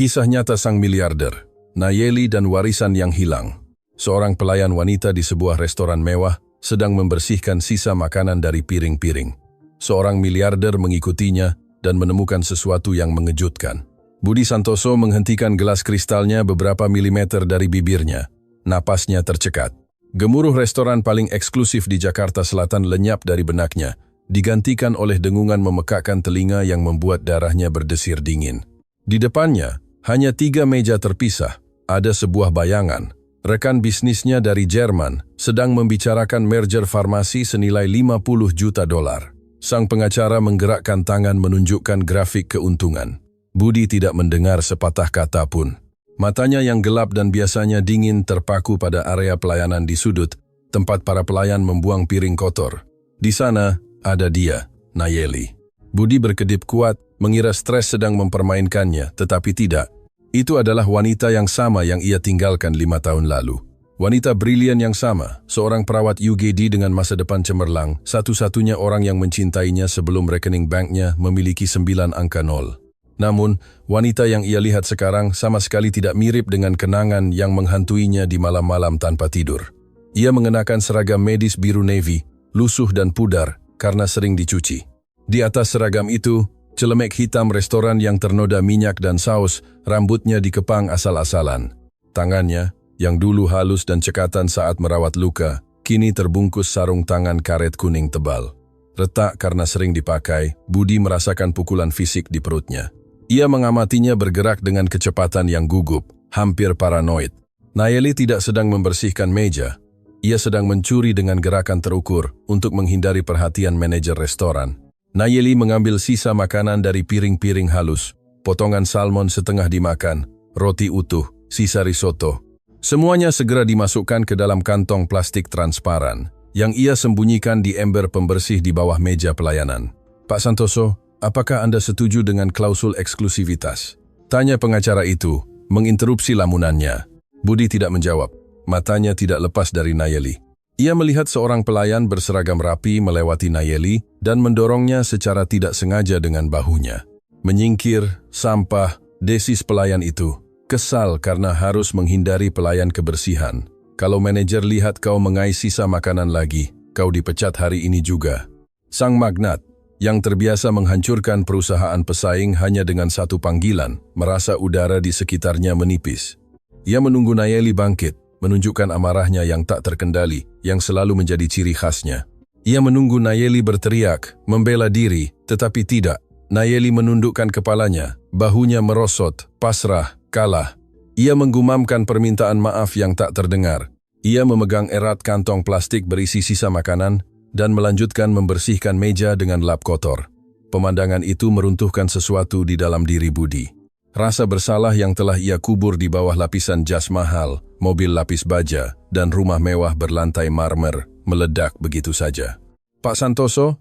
Kisah nyata sang miliarder, Nayeli dan warisan yang hilang. Seorang pelayan wanita di sebuah restoran mewah sedang membersihkan sisa makanan dari piring-piring. Seorang miliarder mengikutinya dan menemukan sesuatu yang mengejutkan. Budi Santoso menghentikan gelas kristalnya beberapa milimeter dari bibirnya. Napasnya tercekat. Gemuruh restoran paling eksklusif di Jakarta Selatan lenyap dari benaknya, digantikan oleh dengungan memekakkan telinga yang membuat darahnya berdesir dingin. Di depannya, hanya 3 meja terpisah, ada sebuah bayangan. Rekan bisnisnya dari Jerman sedang membicarakan merger farmasi senilai 50 juta dolar. Sang pengacara menggerakkan tangan menunjukkan grafik keuntungan. Budi tidak mendengar sepatah kata pun. Matanya yang gelap dan biasanya dingin terpaku pada area pelayanan di sudut, tempat para pelayan membuang piring kotor. Di sana, ada dia, Nayeli. Budi berkedip kuat, mengira stres sedang mempermainkannya, tetapi tidak. Itu adalah wanita yang sama yang ia tinggalkan 5 tahun lalu. Wanita brilian yang sama, seorang perawat UGD dengan masa depan cemerlang, satu-satunya orang yang mencintainya sebelum rekening banknya memiliki 9 angka 0. Namun, wanita yang ia lihat sekarang sama sekali tidak mirip dengan kenangan yang menghantuinya di malam-malam tanpa tidur. Ia mengenakan seragam medis biru navy, lusuh dan pudar karena sering dicuci. Di atas seragam itu, celemek hitam restoran yang ternoda minyak dan saus, rambutnya dikepang asal-asalan. Tangannya, yang dulu halus dan cekatan saat merawat luka, kini terbungkus sarung tangan karet kuning tebal. Retak karena sering dipakai, Budi merasakan pukulan fisik di perutnya. Ia mengamatinya bergerak dengan kecepatan yang gugup, hampir paranoid. Nayeli tidak sedang membersihkan meja. Ia sedang mencuri dengan gerakan terukur untuk menghindari perhatian manajer restoran. Nayeli mengambil sisa makanan dari piring-piring halus, potongan salmon setengah dimakan, roti utuh, sisa risotto. Semuanya segera dimasukkan ke dalam kantong plastik transparan, yang ia sembunyikan di ember pembersih di bawah meja pelayanan. Pak Santoso, apakah Anda setuju dengan klausul eksklusivitas? Tanya pengacara itu, menginterupsi lamunannya. Budi tidak menjawab. Matanya tidak lepas dari Nayeli. Ia melihat seorang pelayan berseragam rapi melewati Nayeli dan mendorongnya secara tidak sengaja dengan bahunya. Menyingkir, sampah, desis pelayan itu. Kesal karena harus menghindari pelayan kebersihan. Kalau manajer lihat kau mengais sisa makanan lagi, kau dipecat hari ini juga. Sang magnat, yang terbiasa menghancurkan perusahaan pesaing hanya dengan satu panggilan, merasa udara di sekitarnya menipis. Ia menunggu Nayeli bangkit, menunjukkan amarahnya yang tak terkendali, yang selalu menjadi ciri khasnya. Ia menunggu Nayeli berteriak, membela diri, tetapi tidak. Nayeli menundukkan kepalanya, bahunya merosot, pasrah, kalah. Ia menggumamkan permintaan maaf yang tak terdengar. Ia memegang erat kantong plastik berisi sisa makanan, dan melanjutkan membersihkan meja dengan lap kotor. Pemandangan itu meruntuhkan sesuatu di dalam diri Budi. Rasa bersalah yang telah ia kubur di bawah lapisan jas mahal, mobil lapis baja, dan rumah mewah berlantai marmer, meledak begitu saja. Pak Santoso,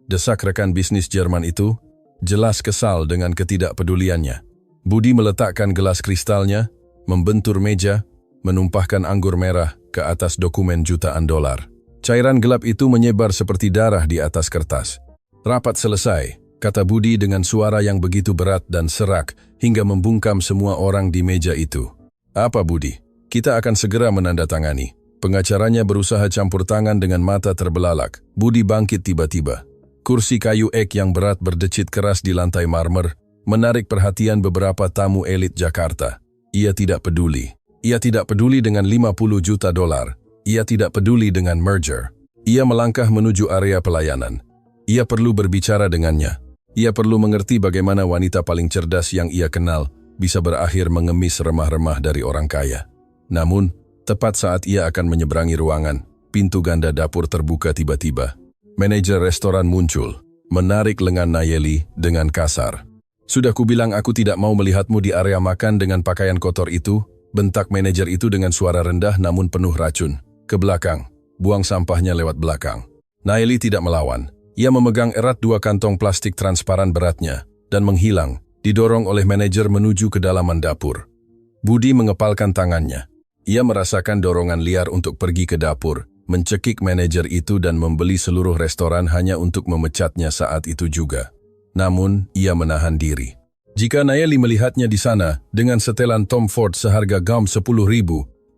desak rekan bisnis Jerman itu, jelas kesal dengan ketidakpeduliannya. Budi meletakkan gelas kristalnya, membentur meja, menumpahkan anggur merah ke atas dokumen jutaan dolar. Cairan gelap itu menyebar seperti darah di atas kertas. Rapat selesai, kata Budi dengan suara yang begitu berat dan serak hingga membungkam semua orang di meja itu. Apa Budi? Kita akan segera menandatangani. Pengacaranya berusaha campur tangan dengan mata terbelalak. Budi bangkit tiba-tiba. Kursi kayu ek yang berat berdecit keras di lantai marmer, menarik perhatian beberapa tamu elit Jakarta. Ia tidak peduli. Ia tidak peduli dengan 50 juta dolar. Ia tidak peduli dengan merger. Ia melangkah menuju area pelayanan. Ia perlu berbicara dengannya. Ia perlu mengerti bagaimana wanita paling cerdas yang ia kenal bisa berakhir mengemis remah-remah dari orang kaya. Namun, tepat saat ia akan menyeberangi ruangan, pintu ganda dapur terbuka tiba-tiba. Manajer restoran muncul, menarik lengan Nayeli dengan kasar. Sudah kubilang aku tidak mau melihatmu di area makan dengan pakaian kotor itu, bentak manajer itu dengan suara rendah namun penuh racun. Ke belakang, buang sampahnya lewat belakang. Nayeli tidak melawan. Ia memegang erat 2 kantong plastik transparan beratnya dan menghilang, didorong oleh manajer menuju kedalaman dapur. Budi mengepalkan tangannya. Ia merasakan dorongan liar untuk pergi ke dapur, mencekik manajer itu dan membeli seluruh restoran hanya untuk memecatnya saat itu juga. Namun, ia menahan diri. Jika Nayeli melihatnya di sana dengan setelan Tom Ford seharga gam 10.000,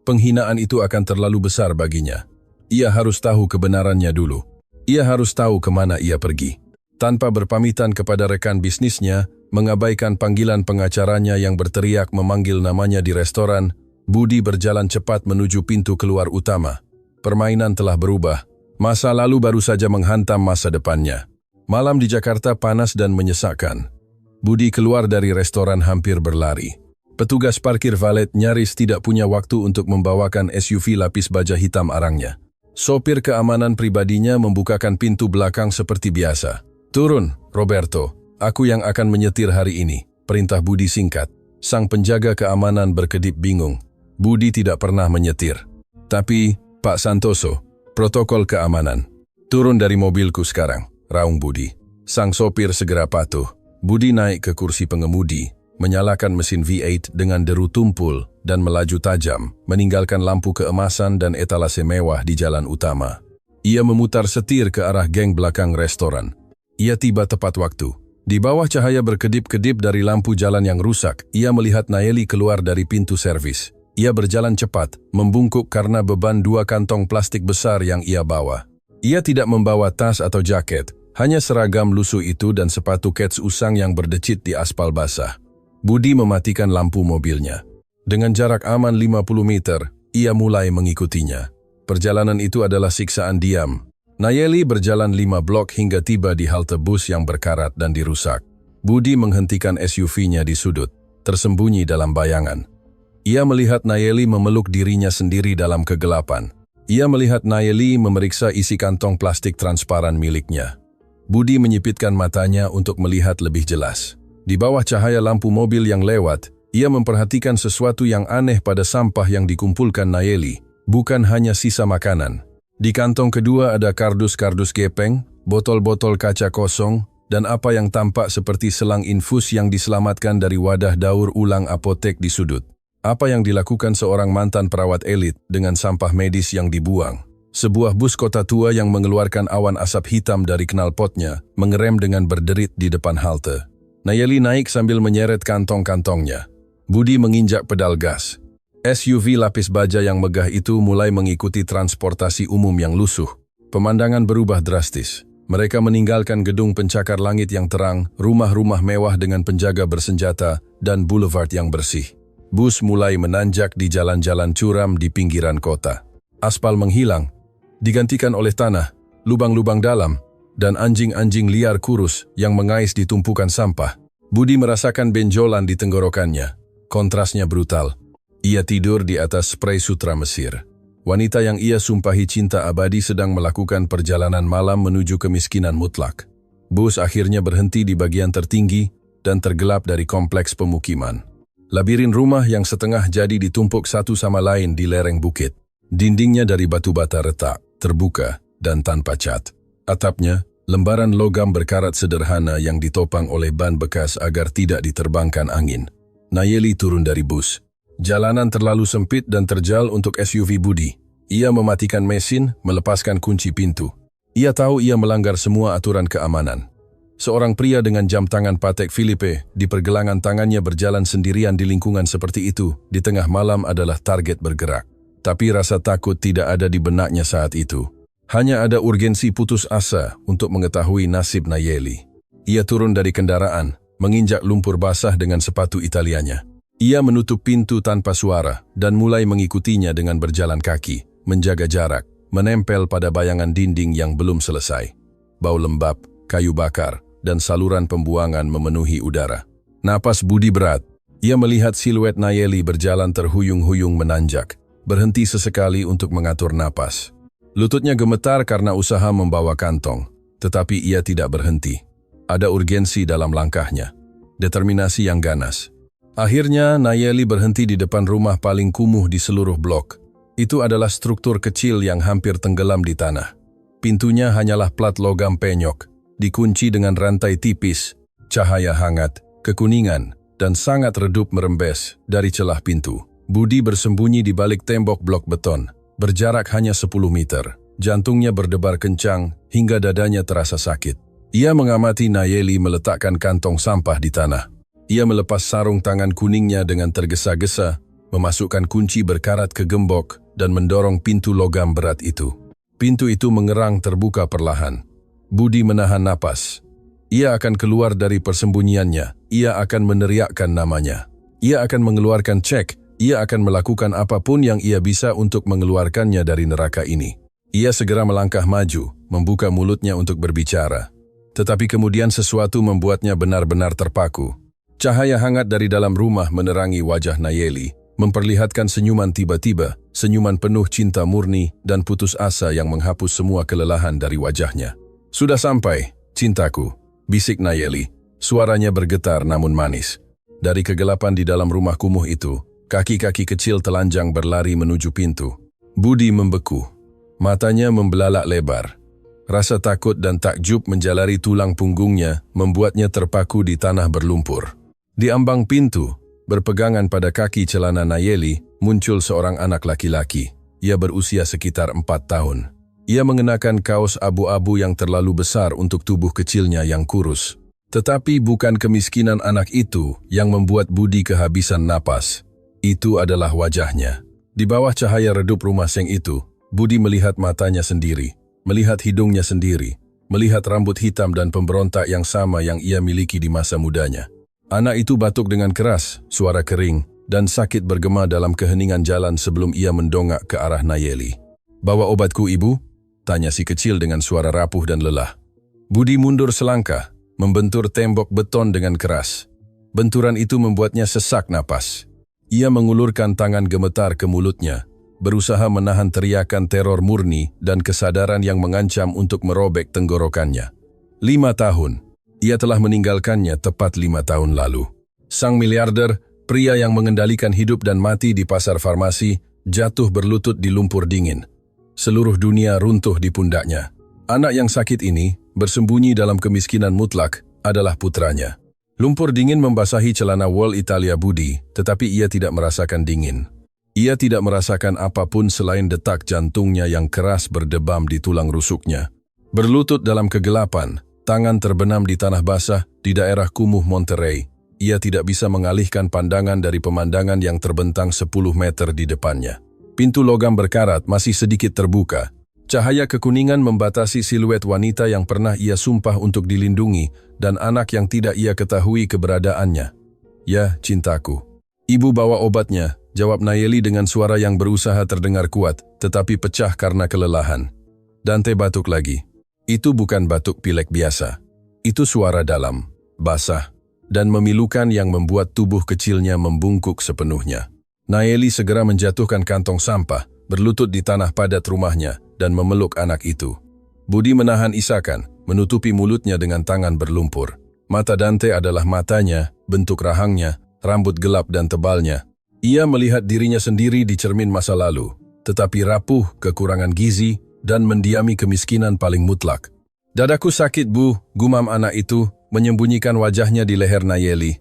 penghinaan itu akan terlalu besar baginya. Ia harus tahu kebenarannya dulu. Ia harus tahu kemana ia pergi. Tanpa berpamitan kepada rekan bisnisnya, mengabaikan panggilan pengacaranya yang berteriak memanggil namanya di restoran, Budi berjalan cepat menuju pintu keluar utama. Permainan telah berubah. Masa lalu baru saja menghantam masa depannya. Malam di Jakarta panas dan menyesakkan. Budi keluar dari restoran hampir berlari. Petugas parkir valet nyaris tidak punya waktu untuk membawakan SUV lapis baja hitam arangnya. Sopir keamanan pribadinya membukakan pintu belakang seperti biasa. "Turun, Roberto. Aku yang akan menyetir hari ini," perintah Budi singkat. Sang penjaga keamanan berkedip bingung. Budi tidak pernah menyetir. "Tapi, Pak Santoso, protokol keamanan." "Turun dari mobilku sekarang," raung Budi. Sang sopir segera patuh. Budi naik ke kursi pengemudi, menyalakan mesin V8 dengan deru tumpul dan melaju tajam, meninggalkan lampu keemasan dan etalase mewah di jalan utama. Ia memutar setir ke arah geng belakang restoran. Ia tiba tepat waktu. Di bawah cahaya berkedip-kedip dari lampu jalan yang rusak, ia melihat Nayeli keluar dari pintu servis. Ia berjalan cepat, membungkuk karena beban 2 kantong plastik besar yang ia bawa. Ia tidak membawa tas atau jaket, hanya seragam lusuh itu dan sepatu kets usang yang berdecit di aspal basah. Budi mematikan lampu mobilnya. Dengan jarak aman 50 meter, ia mulai mengikutinya. Perjalanan itu adalah siksaan diam. Nayeli berjalan 5 blok hingga tiba di halte bus yang berkarat dan dirusak. Budi menghentikan SUV-nya di sudut, tersembunyi dalam bayangan. Ia melihat Nayeli memeluk dirinya sendiri dalam kegelapan. Ia melihat Nayeli memeriksa isi kantong plastik transparan miliknya. Budi menyipitkan matanya untuk melihat lebih jelas. Di bawah cahaya lampu mobil yang lewat, ia memperhatikan sesuatu yang aneh pada sampah yang dikumpulkan Nayeli, bukan hanya sisa makanan. Di kantong kedua ada kardus-kardus gepeng, botol-botol kaca kosong, dan apa yang tampak seperti selang infus yang diselamatkan dari wadah daur ulang apotek di sudut. Apa yang dilakukan seorang mantan perawat elit dengan sampah medis yang dibuang? Sebuah bus kota tua yang mengeluarkan awan asap hitam dari knalpotnya mengerem dengan berderit di depan halte. Nayeli naik sambil menyeret kantong-kantongnya. Budi menginjak pedal gas. SUV lapis baja yang megah itu mulai mengikuti transportasi umum yang lusuh. Pemandangan berubah drastis. Mereka meninggalkan gedung pencakar langit yang terang, rumah-rumah mewah dengan penjaga bersenjata, dan boulevard yang bersih. Bus mulai menanjak di jalan-jalan curam di pinggiran kota. Aspal menghilang, digantikan oleh tanah, lubang-lubang dalam, dan anjing-anjing liar kurus yang mengais di tumpukan sampah. Budi merasakan benjolan di tenggorokannya. Kontrasnya brutal. Ia tidur di atas spray sutra Mesir. Wanita yang ia sumpahi cinta abadi sedang melakukan perjalanan malam menuju kemiskinan mutlak. Bus akhirnya berhenti di bagian tertinggi dan tergelap dari kompleks pemukiman. Labirin rumah yang setengah jadi ditumpuk satu sama lain di lereng bukit. Dindingnya dari batu bata retak, terbuka, dan tanpa cat. Atapnya, lembaran logam berkarat sederhana yang ditopang oleh ban bekas agar tidak diterbangkan angin. Nayeli turun dari bus. Jalanan terlalu sempit dan terjal untuk SUV Budi. Ia mematikan mesin, melepaskan kunci pintu. Ia tahu ia melanggar semua aturan keamanan. Seorang pria dengan jam tangan Patek Philippe di pergelangan tangannya berjalan sendirian di lingkungan seperti itu di tengah malam adalah target bergerak. Tapi rasa takut tidak ada di benaknya saat itu. Hanya ada urgensi putus asa untuk mengetahui nasib Nayeli. Ia turun dari kendaraan, menginjak lumpur basah dengan sepatu Italianya. Ia menutup pintu tanpa suara dan mulai mengikutinya dengan berjalan kaki, menjaga jarak, menempel pada bayangan dinding yang belum selesai. Bau lembab, kayu bakar, dan saluran pembuangan memenuhi udara. Napas Budi berat. Ia melihat siluet Nayeli berjalan terhuyung-huyung menanjak. Berhenti sesekali untuk mengatur napas. Lututnya gemetar karena usaha membawa kantong, tetapi ia tidak berhenti. Ada urgensi dalam langkahnya, determinasi yang ganas. Akhirnya Nayeli berhenti di depan rumah paling kumuh di seluruh blok. Itu adalah struktur kecil yang hampir tenggelam di tanah. Pintunya hanyalah plat logam penyok, dikunci dengan rantai tipis, cahaya hangat, kekuningan, dan sangat redup merembes dari celah pintu. Budi bersembunyi di balik tembok blok beton, berjarak hanya 10 meter. Jantungnya berdebar kencang hingga dadanya terasa sakit. Ia mengamati Nayeli meletakkan kantong sampah di tanah. Ia melepas sarung tangan kuningnya dengan tergesa-gesa, memasukkan kunci berkarat ke gembok dan mendorong pintu logam berat itu. Pintu itu mengerang terbuka perlahan. Budi menahan napas. Ia akan keluar dari persembunyiannya. Ia akan meneriakkan namanya. Ia akan mengeluarkan cek. Ia akan melakukan apapun yang ia bisa untuk mengeluarkannya dari neraka ini. Ia segera melangkah maju, membuka mulutnya untuk berbicara. Tetapi kemudian sesuatu membuatnya benar-benar terpaku. Cahaya hangat dari dalam rumah menerangi wajah Nayeli, memperlihatkan senyuman tiba-tiba, senyuman penuh cinta murni dan putus asa yang menghapus semua kelelahan dari wajahnya. "Sudah sampai, cintaku," bisik Nayeli. Suaranya bergetar namun manis. Dari kegelapan di dalam rumah kumuh itu, kaki-kaki kecil telanjang berlari menuju pintu. Budi membeku. Matanya membelalak lebar. Rasa takut dan takjub menjalari tulang punggungnya, membuatnya terpaku di tanah berlumpur. Di ambang pintu, berpegangan pada kaki celana Nayeli, muncul seorang anak laki-laki. Ia berusia sekitar 4 tahun. Ia mengenakan kaos abu-abu yang terlalu besar untuk tubuh kecilnya yang kurus. Tetapi bukan kemiskinan anak itu yang membuat Budi kehabisan napas. Itu adalah wajahnya. Di bawah cahaya redup rumah seng itu, Budi melihat matanya sendiri, melihat hidungnya sendiri, melihat rambut hitam dan pemberontak yang sama yang ia miliki di masa mudanya. Anak itu batuk dengan keras, suara kering, dan sakit bergema dalam keheningan jalan sebelum ia mendongak ke arah Nayeli. "Bawa obatku, Ibu?" tanya si kecil dengan suara rapuh dan lelah. Budi mundur selangkah, membentur tembok beton dengan keras. Benturan itu membuatnya sesak napas. Ia mengulurkan tangan gemetar ke mulutnya, berusaha menahan teriakan teror murni dan kesadaran yang mengancam untuk merobek tenggorokannya. 5 tahun. Ia telah meninggalkannya tepat 5 tahun lalu. Sang miliarder, pria yang mengendalikan hidup dan mati di pasar farmasi, jatuh berlutut di lumpur dingin. Seluruh dunia runtuh di pundaknya. Anak yang sakit ini, bersembunyi dalam kemiskinan mutlak, adalah putranya. Lumpur dingin membasahi celana wol Italia Budi, tetapi ia tidak merasakan dingin. Ia tidak merasakan apapun selain detak jantungnya yang keras berdebam di tulang rusuknya. Berlutut dalam kegelapan, tangan terbenam di tanah basah di daerah kumuh Monterey. Ia tidak bisa mengalihkan pandangan dari pemandangan yang terbentang 10 meter di depannya. Pintu logam berkarat masih sedikit terbuka. Cahaya kekuningan membatasi siluet wanita yang pernah ia sumpah untuk dilindungi dan anak yang tidak ia ketahui keberadaannya. "Ya, cintaku." "Ibu bawa obatnya," jawab Nayeli dengan suara yang berusaha terdengar kuat, tetapi pecah karena kelelahan. Dante batuk lagi. Itu bukan batuk pilek biasa. Itu suara dalam, basah, dan memilukan yang membuat tubuh kecilnya membungkuk sepenuhnya. Nayeli segera menjatuhkan kantong sampah, berlutut di tanah padat rumahnya, dan memeluk anak itu. Budi menahan isakan, menutupi mulutnya dengan tangan berlumpur. Mata Dante adalah matanya, bentuk rahangnya, rambut gelap dan tebalnya. Ia melihat dirinya sendiri di cermin masa lalu, tetapi rapuh, kekurangan gizi, dan mendiami kemiskinan paling mutlak. "Dadaku sakit, Bu," gumam anak itu, menyembunyikan wajahnya di leher Nayeli.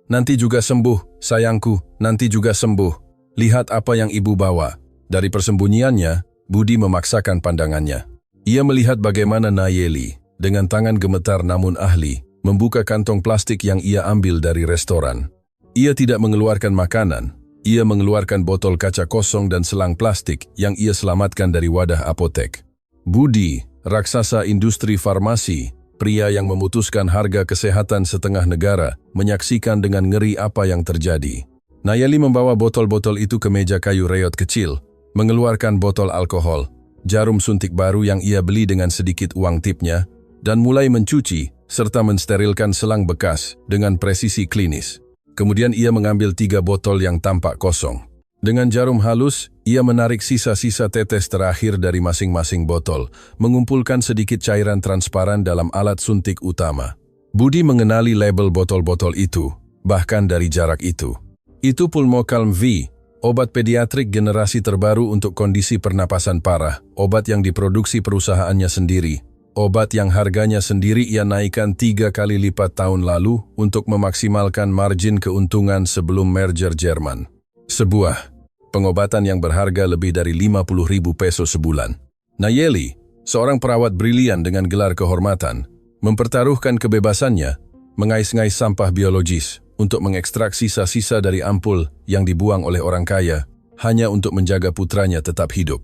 "Nanti juga sembuh, sayangku, nanti juga sembuh. Lihat apa yang Ibu bawa." Dari persembunyiannya, Budi memaksakan pandangannya. Ia melihat bagaimana Nayeli, dengan tangan gemetar namun ahli, membuka kantong plastik yang ia ambil dari restoran. Ia tidak mengeluarkan makanan. Ia mengeluarkan botol kaca kosong dan selang plastik yang ia selamatkan dari wadah apotek. Budi, raksasa industri farmasi, pria yang memutuskan harga kesehatan setengah negara, menyaksikan dengan ngeri apa yang terjadi. Nayeli membawa botol-botol itu ke meja kayu reot kecil, mengeluarkan botol alkohol, jarum suntik baru yang ia beli dengan sedikit uang tipnya, dan mulai mencuci serta mensterilkan selang bekas dengan presisi klinis. Kemudian ia mengambil 3 botol yang tampak kosong. Dengan jarum halus, ia menarik sisa-sisa tetes terakhir dari masing-masing botol, mengumpulkan sedikit cairan transparan dalam alat suntik utama. Budi mengenali label botol-botol itu, bahkan dari jarak itu. Itu Pulmocalm V, obat pediatrik generasi terbaru untuk kondisi pernapasan parah, obat yang diproduksi perusahaannya sendiri. Obat yang harganya sendiri ia naikkan 3 kali lipat tahun lalu untuk memaksimalkan margin keuntungan sebelum merger Jerman. Sebuah pengobatan yang berharga lebih dari 50.000 peso sebulan. Nayeli, seorang perawat brilian dengan gelar kehormatan, mempertaruhkan kebebasannya, mengais-ngais sampah biologis untuk mengekstrak sisa-sisa dari ampul yang dibuang oleh orang kaya, hanya untuk menjaga putranya tetap hidup.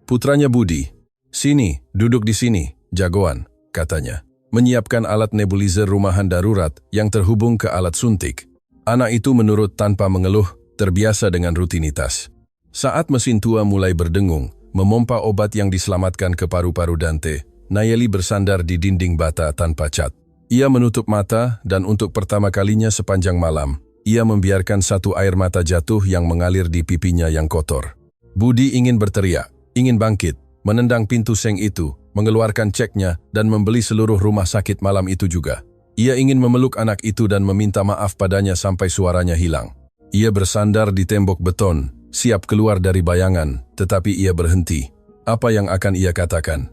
Putranya Budi, "Sini, duduk di sini, jagoan," katanya, menyiapkan alat nebulizer rumahan darurat yang terhubung ke alat suntik. Anak itu menurut tanpa mengeluh, terbiasa dengan rutinitas. Saat mesin tua mulai berdengung, memompa obat yang diselamatkan ke paru-paru Dante, Nayeli bersandar di dinding bata tanpa cat. Ia menutup mata dan untuk pertama kalinya sepanjang malam, ia membiarkan satu air mata jatuh yang mengalir di pipinya yang kotor. Budi ingin berteriak, ingin bangkit, menendang pintu seng itu, mengeluarkan ceknya dan membeli seluruh rumah sakit malam itu juga. Ia ingin memeluk anak itu dan meminta maaf padanya sampai suaranya hilang. Ia bersandar di tembok beton, siap keluar dari bayangan, tetapi ia berhenti. Apa yang akan ia katakan?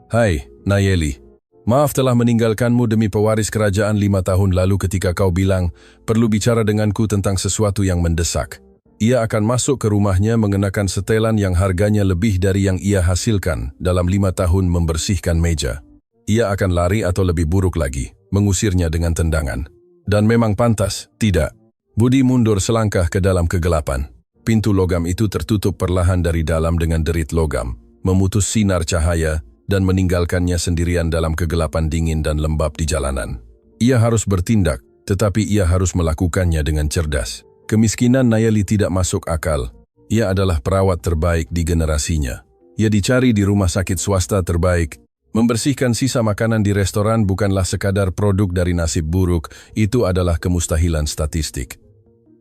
"Hai, Nayeli. Maaf telah meninggalkanmu demi pewaris kerajaan 5 tahun lalu ketika kau bilang perlu bicara denganku tentang sesuatu yang mendesak." Ia akan masuk ke rumahnya mengenakan setelan yang harganya lebih dari yang ia hasilkan dalam 5 tahun membersihkan meja. Ia akan lari atau lebih buruk lagi, mengusirnya dengan tendangan. Dan memang pantas, tidak. Budi mundur selangkah ke dalam kegelapan. Pintu logam itu tertutup perlahan dari dalam dengan derit logam, memutus sinar cahaya, dan meninggalkannya sendirian dalam kegelapan dingin dan lembab di jalanan. Ia harus bertindak, tetapi ia harus melakukannya dengan cerdas. Kemiskinan Nayeli tidak masuk akal. Ia adalah perawat terbaik di generasinya. Ia dicari di rumah sakit swasta terbaik. Membersihkan sisa makanan di restoran bukanlah sekadar produk dari nasib buruk, itu adalah kemustahilan statistik.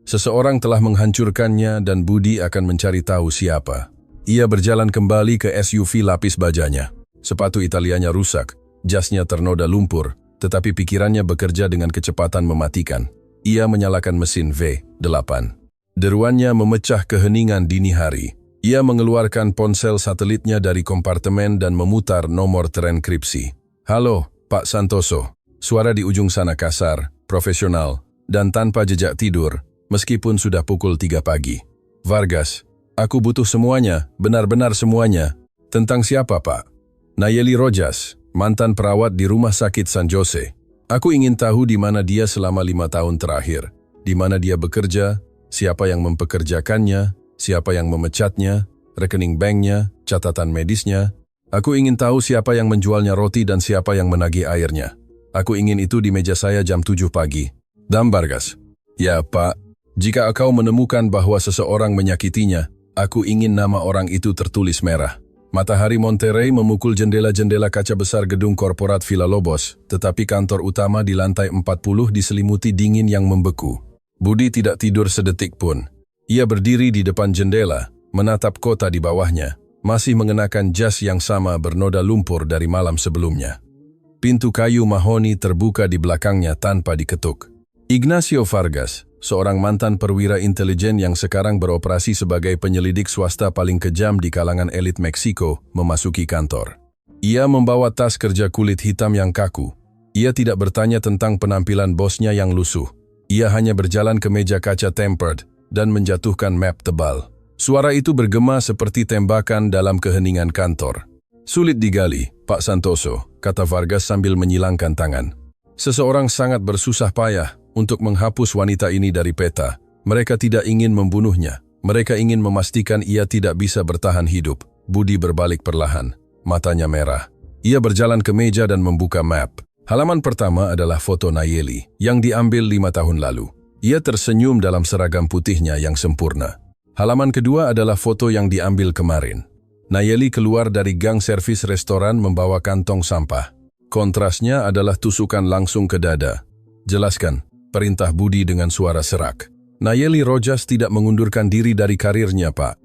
Seseorang telah menghancurkannya dan Budi akan mencari tahu siapa. Ia berjalan kembali ke SUV lapis bajanya. Sepatu Italianya rusak, jasnya ternoda lumpur, tetapi pikirannya bekerja dengan kecepatan mematikan. Ia menyalakan mesin V8. Deruannya memecah keheningan dini hari. Ia mengeluarkan ponsel satelitnya dari kompartemen dan memutar nomor terenkripsi. "Halo, Pak Santoso." Suara di ujung sana kasar, profesional, dan tanpa jejak tidur, meskipun sudah pukul 3 pagi. "Vargas, aku butuh semuanya, benar-benar semuanya." "Tentang siapa, Pak?" "Nayeli Rojas, mantan perawat di Rumah Sakit San Jose. Aku ingin tahu di mana dia selama 5 tahun terakhir, di mana dia bekerja, siapa yang mempekerjakannya, siapa yang memecatnya, rekening banknya, catatan medisnya. Aku ingin tahu siapa yang menjualnya roti dan siapa yang menagih airnya. Aku ingin itu di meja saya jam 7 pagi. Dam Vargas." "Ya, Pak. Jika kau menemukan bahwa seseorang menyakitinya, aku ingin nama orang itu tertulis merah." Matahari Monterey memukul jendela-jendela kaca besar gedung korporat Villa Lobos, tetapi kantor utama di lantai 40 diselimuti dingin yang membeku. Budi tidak tidur sedetik pun. Ia berdiri di depan jendela, menatap kota di bawahnya, masih mengenakan jas yang sama bernoda lumpur dari malam sebelumnya. Pintu kayu mahoni terbuka di belakangnya tanpa diketuk. Ignacio Vargas, seorang mantan perwira intelijen yang sekarang beroperasi sebagai penyelidik swasta paling kejam di kalangan elit Meksiko, memasuki kantor. Ia membawa tas kerja kulit hitam yang kaku. Ia tidak bertanya tentang penampilan bosnya yang lusuh. Ia hanya berjalan ke meja kaca tempered dan menjatuhkan map tebal. Suara itu bergema seperti tembakan dalam keheningan kantor. "Sulit digali, Pak Santoso," kata Vargas sambil menyilangkan tangan. "Seseorang sangat bersusah payah untuk menghapus wanita ini dari peta. Mereka tidak ingin membunuhnya. Mereka ingin memastikan ia tidak bisa bertahan hidup." Budi berbalik perlahan. Matanya merah. Ia berjalan ke meja dan membuka map. Halaman pertama adalah foto Nayeli, yang diambil 5 tahun lalu. Ia tersenyum dalam seragam putihnya yang sempurna. Halaman kedua adalah foto yang diambil kemarin. Nayeli keluar dari gang servis restoran membawa kantong sampah. Kontrasnya adalah tusukan langsung ke dada. "Jelaskan," perintah Budi dengan suara serak. "Nayeli Rojas tidak mengundurkan diri dari karirnya, Pak.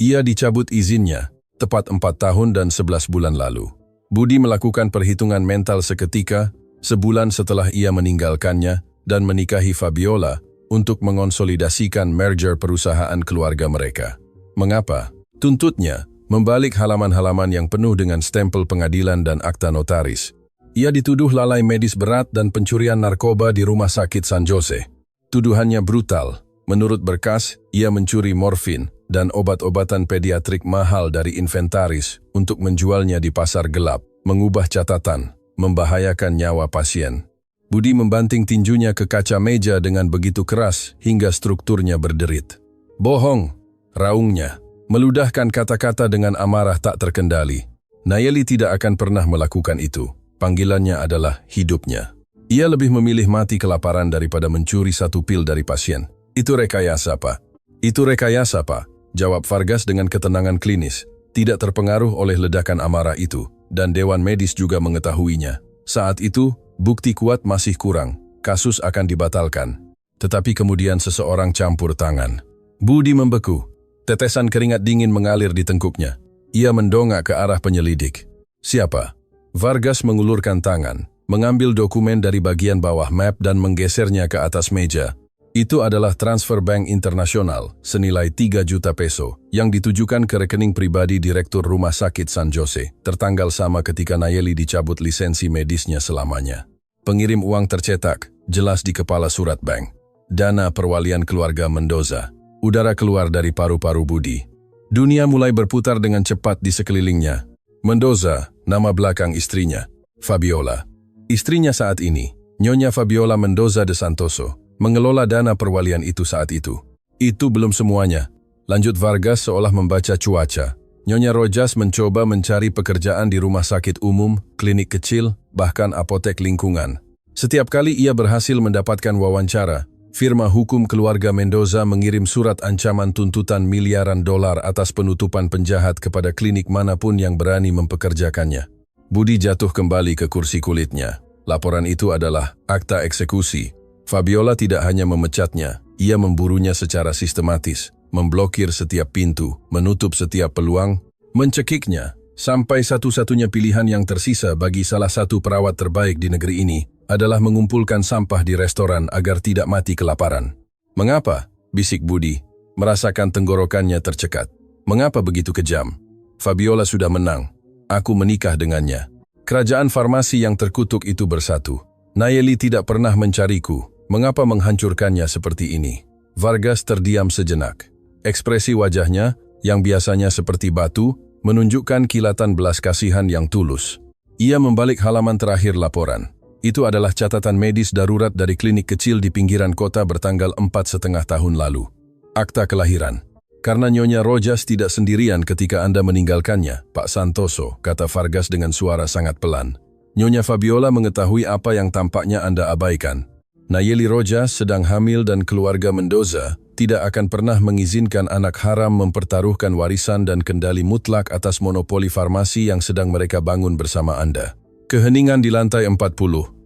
Ia dicabut izinnya, tepat 4 tahun dan 11 bulan lalu." Budi melakukan perhitungan mental seketika, sebulan setelah ia meninggalkannya dan menikahi Fabiola untuk mengonsolidasikan merger perusahaan keluarga mereka. "Mengapa?" tuntutnya, membalik halaman-halaman yang penuh dengan stempel pengadilan dan akta notaris. Ia dituduh lalai medis berat dan pencurian narkoba di Rumah Sakit San Jose. Tuduhannya brutal. Menurut berkas, ia mencuri morfin dan obat-obatan pediatrik mahal dari inventaris untuk menjualnya di pasar gelap, mengubah catatan, membahayakan nyawa pasien. Budi membanting tinjunya ke kaca meja dengan begitu keras hingga strukturnya berderit. Bohong, raungnya, meludahkan kata-kata dengan amarah tak terkendali. Nayeli tidak akan pernah melakukan itu. Panggilannya adalah hidupnya. Ia lebih memilih mati kelaparan daripada mencuri satu pil dari pasien. Itu rekayasa, Pak. Itu rekayasa, Pak. Jawab Vargas dengan ketenangan klinis. Tidak terpengaruh oleh ledakan amarah itu. Dan Dewan Medis juga mengetahuinya. Saat itu, bukti kuat masih kurang. Kasus akan dibatalkan. Tetapi kemudian seseorang campur tangan. Budi membeku. Tetesan keringat dingin mengalir di tengkuknya. Ia mendongak ke arah penyelidik. Siapa? Vargas mengulurkan tangan, mengambil dokumen dari bagian bawah map dan menggesernya ke atas meja. Itu adalah transfer bank internasional senilai 3 juta peso yang ditujukan ke rekening pribadi Direktur Rumah Sakit San Jose, tertanggal sama ketika Nayeli dicabut lisensi medisnya selamanya. Pengirim uang tercetak, jelas di kepala surat bank. Dana perwalian keluarga Mendoza. Udara keluar dari paru-paru Budi. Dunia mulai berputar dengan cepat di sekelilingnya. Mendoza, nama belakang istrinya, Fabiola. Istrinya saat ini, Nyonya Fabiola Mendoza de Santoso, mengelola dana perwalian itu saat itu. Itu belum semuanya. Lanjut Vargas seolah membaca cuaca. Nyonya Rojas mencoba mencari pekerjaan di rumah sakit umum, klinik kecil, bahkan apotek lingkungan. Setiap kali ia berhasil mendapatkan wawancara, firma hukum keluarga Mendoza mengirim surat ancaman tuntutan miliaran dolar atas penutupan penjahat kepada klinik manapun yang berani mempekerjakannya. Budi jatuh kembali ke kursi kulitnya. Laporan itu adalah akta eksekusi. Fabiola tidak hanya memecatnya, ia memburunya secara sistematis, memblokir setiap pintu, menutup setiap peluang, mencekiknya, sampai satu-satunya pilihan yang tersisa bagi salah satu perawat terbaik di negeri ini adalah mengumpulkan sampah di restoran agar tidak mati kelaparan. Mengapa? Bisik Budi, merasakan tenggorokannya tercekat. Mengapa begitu kejam? Fabiola sudah menang. Aku menikah dengannya. Kerajaan farmasi yang terkutuk itu bersatu. Nayeli tidak pernah mencariku. Mengapa menghancurkannya seperti ini? Vargas terdiam sejenak. Ekspresi wajahnya, yang biasanya seperti batu, menunjukkan kilatan belas kasihan yang tulus. Ia membalik halaman terakhir laporan. Itu adalah catatan medis darurat dari klinik kecil di pinggiran kota bertanggal 4,5 tahun lalu. Akta kelahiran. Karena Nyonya Rojas tidak sendirian ketika Anda meninggalkannya, Pak Santoso, kata Vargas dengan suara sangat pelan. Nyonya Fabiola mengetahui apa yang tampaknya Anda abaikan. Nayeli Rojas sedang hamil dan keluarga Mendoza tidak akan pernah mengizinkan anak haram mempertaruhkan warisan dan kendali mutlak atas monopoli farmasi yang sedang mereka bangun bersama Anda. Keheningan di lantai 40,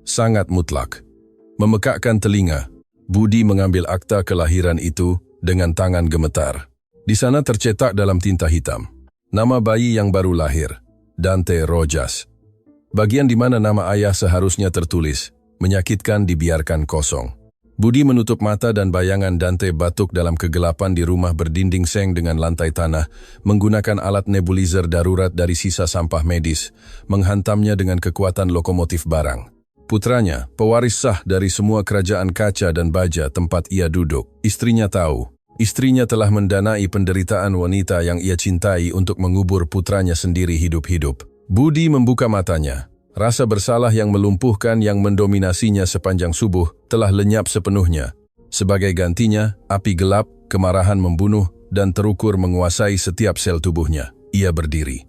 sangat mutlak. Memekakkan telinga, Budi mengambil akta kelahiran itu dengan tangan gemetar. Di sana tercetak dalam tinta hitam, nama bayi yang baru lahir, Dante Rojas. Bagian di mana nama ayah seharusnya tertulis, menyakitkan dibiarkan kosong. Budi menutup mata dan bayangan Dante batuk dalam kegelapan di rumah berdinding seng dengan lantai tanah, menggunakan alat nebulizer darurat dari sisa sampah medis, menghantamnya dengan kekuatan lokomotif barang. Putranya, pewaris sah dari semua kerajaan kaca dan baja tempat ia duduk. Istrinya tahu. Istrinya telah mendanai penderitaan wanita yang ia cintai untuk mengubur putranya sendiri hidup-hidup. Budi membuka matanya. Rasa bersalah yang melumpuhkan yang mendominasinya sepanjang subuh telah lenyap sepenuhnya. Sebagai gantinya, api gelap, kemarahan membunuh, dan terukur menguasai setiap sel tubuhnya. Ia berdiri.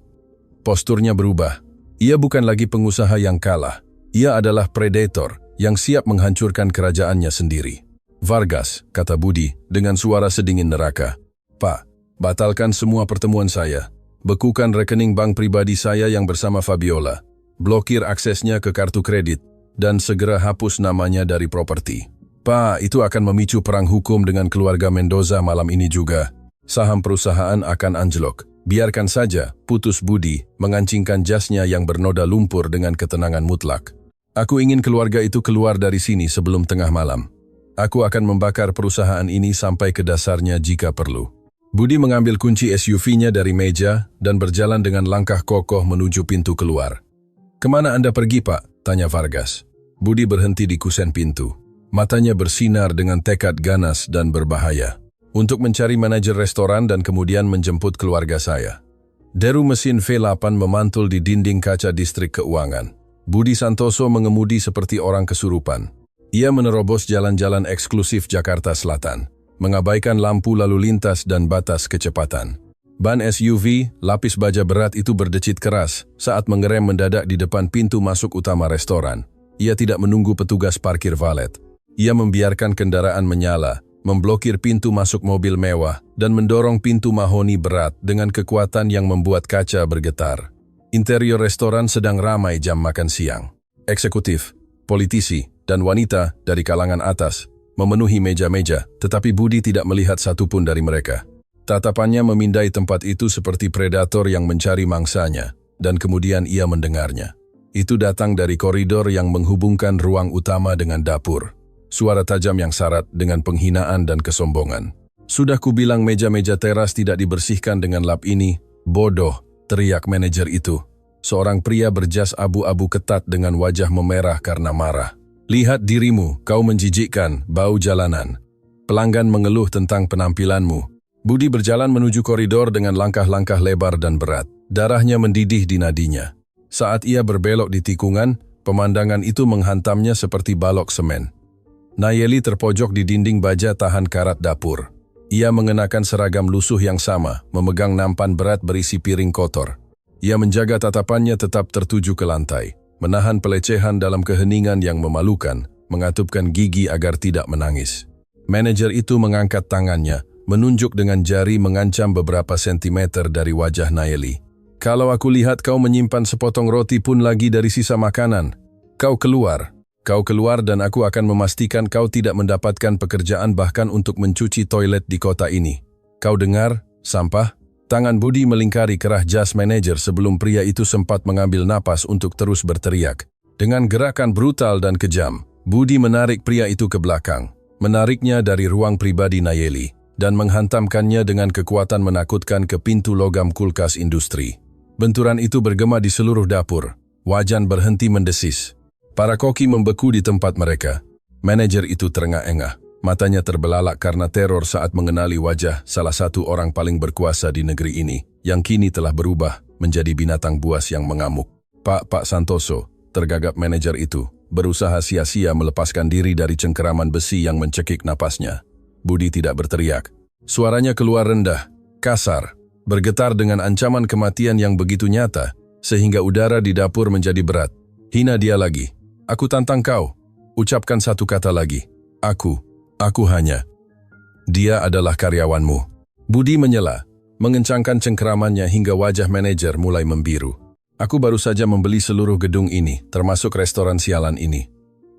Posturnya berubah. Ia bukan lagi pengusaha yang kalah. Ia adalah predator yang siap menghancurkan kerajaannya sendiri. Vargas, kata Budi, dengan suara sedingin neraka. Pak, batalkan semua pertemuan saya. Bekukan rekening bank pribadi saya yang bersama Fabiola. Blokir aksesnya ke kartu kredit. Dan segera hapus namanya dari properti. Pak, itu akan memicu perang hukum dengan keluarga Mendoza malam ini juga. Saham perusahaan akan anjlok. Biarkan saja, putus Budi, mengancingkan jasnya yang bernoda lumpur dengan ketenangan mutlak. Aku ingin keluarga itu keluar dari sini sebelum tengah malam. Aku akan membakar perusahaan ini sampai ke dasarnya jika perlu. Budi mengambil kunci SUV-nya dari meja dan berjalan dengan langkah kokoh menuju pintu keluar. Kemana Anda pergi, Pak? Tanya Vargas. Budi berhenti di kusen pintu. Matanya bersinar dengan tekad ganas dan berbahaya. Untuk mencari manajer restoran dan kemudian menjemput keluarga saya. Deru mesin V8 memantul di dinding kaca distrik keuangan. Budi Santoso mengemudi seperti orang kesurupan. Ia menerobos jalan-jalan eksklusif Jakarta Selatan, mengabaikan lampu lalu lintas dan batas kecepatan. Ban SUV, lapis baja berat itu berdecit keras saat mengerem mendadak di depan pintu masuk utama restoran. Ia tidak menunggu petugas parkir valet. Ia membiarkan kendaraan menyala, memblokir pintu masuk mobil mewah, dan mendorong pintu mahoni berat dengan kekuatan yang membuat kaca bergetar. Interior restoran sedang ramai jam makan siang. Eksekutif, politisi, dan wanita dari kalangan atas memenuhi meja-meja, tetapi Budi tidak melihat satupun dari mereka. Tatapannya memindai tempat itu seperti predator yang mencari mangsanya, dan kemudian ia mendengarnya. Itu datang dari koridor yang menghubungkan ruang utama dengan dapur. Suara tajam yang syarat dengan penghinaan dan kesombongan. Sudah kubilang meja-meja teras tidak dibersihkan dengan lap ini, bodoh, teriak manajer itu. Seorang pria berjas abu-abu ketat dengan wajah memerah karena marah. Lihat dirimu, kau menjijikkan, bau jalanan. Pelanggan mengeluh tentang penampilanmu. Budi berjalan menuju koridor dengan langkah-langkah lebar dan berat. Darahnya mendidih di nadinya. Saat ia berbelok di tikungan, pemandangan itu menghantamnya seperti balok semen. Nayeli terpojok di dinding baja tahan karat dapur. Ia mengenakan seragam lusuh yang sama, memegang nampan berat berisi piring kotor. Ia menjaga tatapannya tetap tertuju ke lantai, menahan pelecehan dalam keheningan yang memalukan, mengatupkan gigi agar tidak menangis. Manajer itu mengangkat tangannya, menunjuk dengan jari mengancam beberapa sentimeter dari wajah Nayeli. Kalau aku lihat kau menyimpan sepotong roti pun lagi dari sisa makanan, kau keluar. Kau keluar dan aku akan memastikan kau tidak mendapatkan pekerjaan bahkan untuk mencuci toilet di kota ini. Kau dengar, sampah? Tangan Budi melingkari kerah jas manajer sebelum pria itu sempat mengambil napas untuk terus berteriak. Dengan gerakan brutal dan kejam, Budi menarik pria itu ke belakang, menariknya dari ruang pribadi Nayeli, dan menghantamkannya dengan kekuatan menakutkan ke pintu logam kulkas industri. Benturan itu bergema di seluruh dapur. Wajan berhenti mendesis. Para koki membeku di tempat mereka. Manajer itu terengah-engah. Matanya terbelalak karena teror saat mengenali wajah salah satu orang paling berkuasa di negeri ini, yang kini telah berubah menjadi binatang buas yang mengamuk. Pak Santoso, tergagap manajer itu, berusaha sia-sia melepaskan diri dari cengkeraman besi yang mencekik napasnya. Budi tidak berteriak. Suaranya keluar rendah, kasar, bergetar dengan ancaman kematian yang begitu nyata, sehingga udara di dapur menjadi berat. Hina dia lagi. Aku tantang kau. Ucapkan satu kata lagi. Aku hanya. Dia adalah karyawanmu. Budi menyela, mengencangkan cengkeramannya hingga wajah manajer mulai membiru. Aku baru saja membeli seluruh gedung ini, termasuk restoran sialan ini.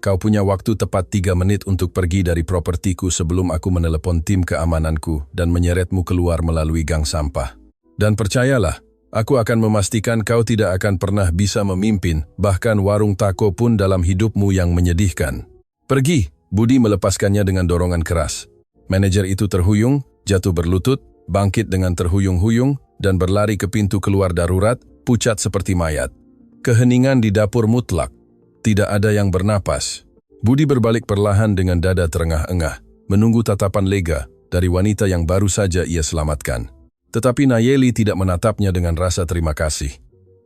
Kau punya waktu tepat 3 menit untuk pergi dari propertiku sebelum aku menelepon tim keamananku dan menyeretmu keluar melalui gang sampah. Dan percayalah, aku akan memastikan kau tidak akan pernah bisa memimpin, bahkan warung tako pun dalam hidupmu yang menyedihkan. Pergi! Budi melepaskannya dengan dorongan keras. Manajer itu terhuyung, jatuh berlutut, bangkit dengan terhuyung-huyung, dan berlari ke pintu keluar darurat, pucat seperti mayat. Keheningan di dapur mutlak. Tidak ada yang bernapas. Budi berbalik perlahan dengan dada terengah-engah, menunggu tatapan lega dari wanita yang baru saja ia selamatkan. Tetapi Nayeli tidak menatapnya dengan rasa terima kasih.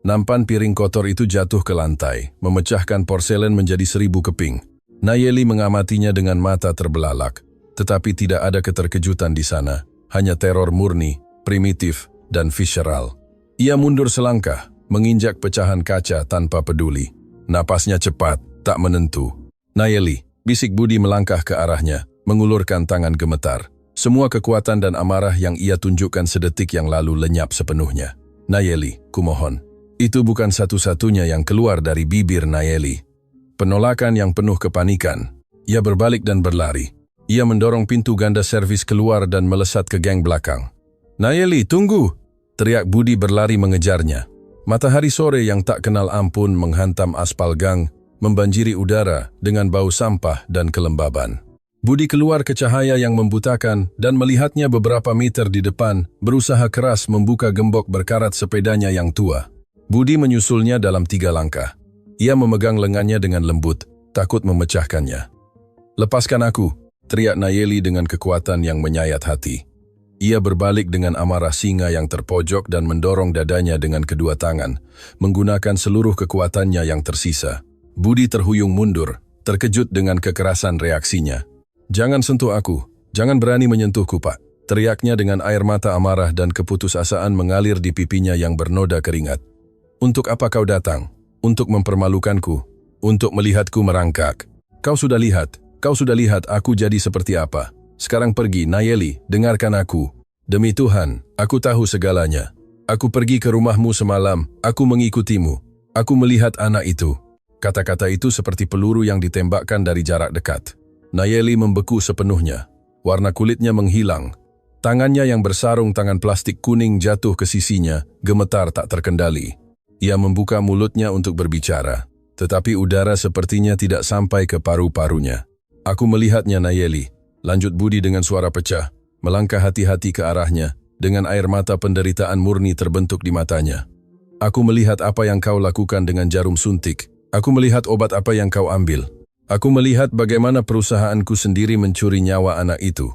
Nampan piring kotor itu jatuh ke lantai, memecahkan porselen menjadi 1000 keping. Nayeli mengamatinya dengan mata terbelalak, tetapi tidak ada keterkejutan di sana, hanya teror murni, primitif, dan visceral. Ia mundur selangkah, menginjak pecahan kaca tanpa peduli. Napasnya cepat, tak menentu. Nayeli, bisik Budi melangkah ke arahnya, mengulurkan tangan gemetar. Semua kekuatan dan amarah yang ia tunjukkan sedetik yang lalu lenyap sepenuhnya. Nayeli, kumohon. Itu bukan satu-satunya yang keluar dari bibir Nayeli. Penolakan yang penuh kepanikan. Ia berbalik dan berlari. Ia mendorong pintu ganda servis keluar dan melesat ke gang belakang. Nayeli, tunggu! Teriak Budi berlari mengejarnya. Matahari sore yang tak kenal ampun menghantam aspal gang, membanjiri udara dengan bau sampah dan kelembaban. Budi keluar ke cahaya yang membutakan dan melihatnya beberapa meter di depan, berusaha keras membuka gembok berkarat sepedanya yang tua. Budi menyusulnya dalam 3 langkah. Ia memegang lengannya dengan lembut, takut memecahkannya. Lepaskan aku, teriak Nayeli dengan kekuatan yang menyayat hati. Ia berbalik dengan amarah singa yang terpojok dan mendorong dadanya dengan kedua tangan, menggunakan seluruh kekuatannya yang tersisa. Budi terhuyung mundur, terkejut dengan kekerasan reaksinya. "Jangan sentuh aku, jangan berani menyentuhku, Pak," teriaknya dengan air mata amarah dan keputusasaan mengalir di pipinya yang bernoda keringat. "Untuk apa kau datang? Untuk mempermalukanku? Untuk melihatku merangkak? Kau sudah lihat aku jadi seperti apa. Sekarang pergi, Nayeli, dengarkan aku. Demi Tuhan, aku tahu segalanya. Aku pergi ke rumahmu semalam, aku mengikutimu. Aku melihat anak itu." Kata-kata itu seperti peluru yang ditembakkan dari jarak dekat. Nayeli membeku sepenuhnya. Warna kulitnya menghilang. Tangannya yang bersarung tangan plastik kuning jatuh ke sisinya, gemetar tak terkendali. Ia membuka mulutnya untuk berbicara, tetapi udara sepertinya tidak sampai ke paru-parunya. "Aku melihatnya, Nayeli," lanjut Budi dengan suara pecah, melangkah hati-hati ke arahnya, dengan air mata penderitaan murni terbentuk di matanya. "Aku melihat apa yang kau lakukan dengan jarum suntik. Aku melihat obat apa yang kau ambil. Aku melihat bagaimana perusahaanku sendiri mencuri nyawa anak itu.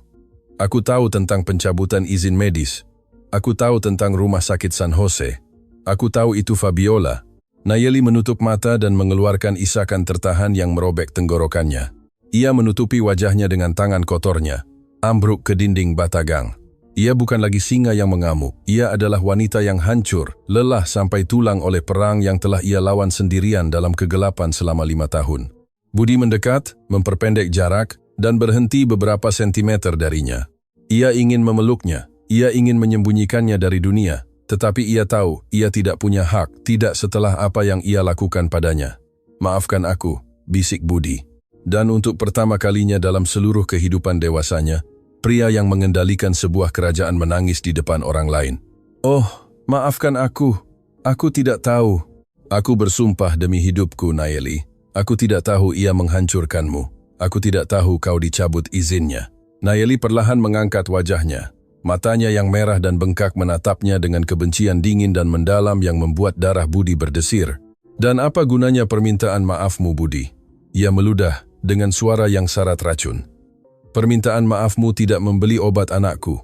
Aku tahu tentang pencabutan izin medis. Aku tahu tentang rumah sakit San Jose. Aku tahu itu Fabiola." Nayeli menutup mata dan mengeluarkan isakan tertahan yang merobek tenggorokannya. Ia menutupi wajahnya dengan tangan kotornya, ambruk ke dinding bata gang. Ia bukan lagi singa yang mengamuk. Ia adalah wanita yang hancur, lelah sampai tulang oleh perang yang telah ia lawan sendirian dalam kegelapan selama 5 tahun. Budi mendekat, memperpendek jarak, dan berhenti beberapa sentimeter darinya. Ia ingin memeluknya, ia ingin menyembunyikannya dari dunia, tetapi ia tahu ia tidak punya hak, tidak setelah apa yang ia lakukan padanya. "Maafkan aku," bisik Budi. Dan untuk pertama kalinya dalam seluruh kehidupan dewasanya, pria yang mengendalikan sebuah kerajaan menangis di depan orang lain. "Oh, maafkan aku tidak tahu." "Aku bersumpah demi hidupku, Nayeli. Aku tidak tahu ia menghancurkanmu. Aku tidak tahu kau dicabut izinnya." Nayeli perlahan mengangkat wajahnya. Matanya yang merah dan bengkak menatapnya dengan kebencian dingin dan mendalam yang membuat darah Budi berdesir. "Dan apa gunanya permintaan maafmu, Budi?" Ia meludah dengan suara yang syarat racun. "Permintaan maafmu tidak membeli obat anakku.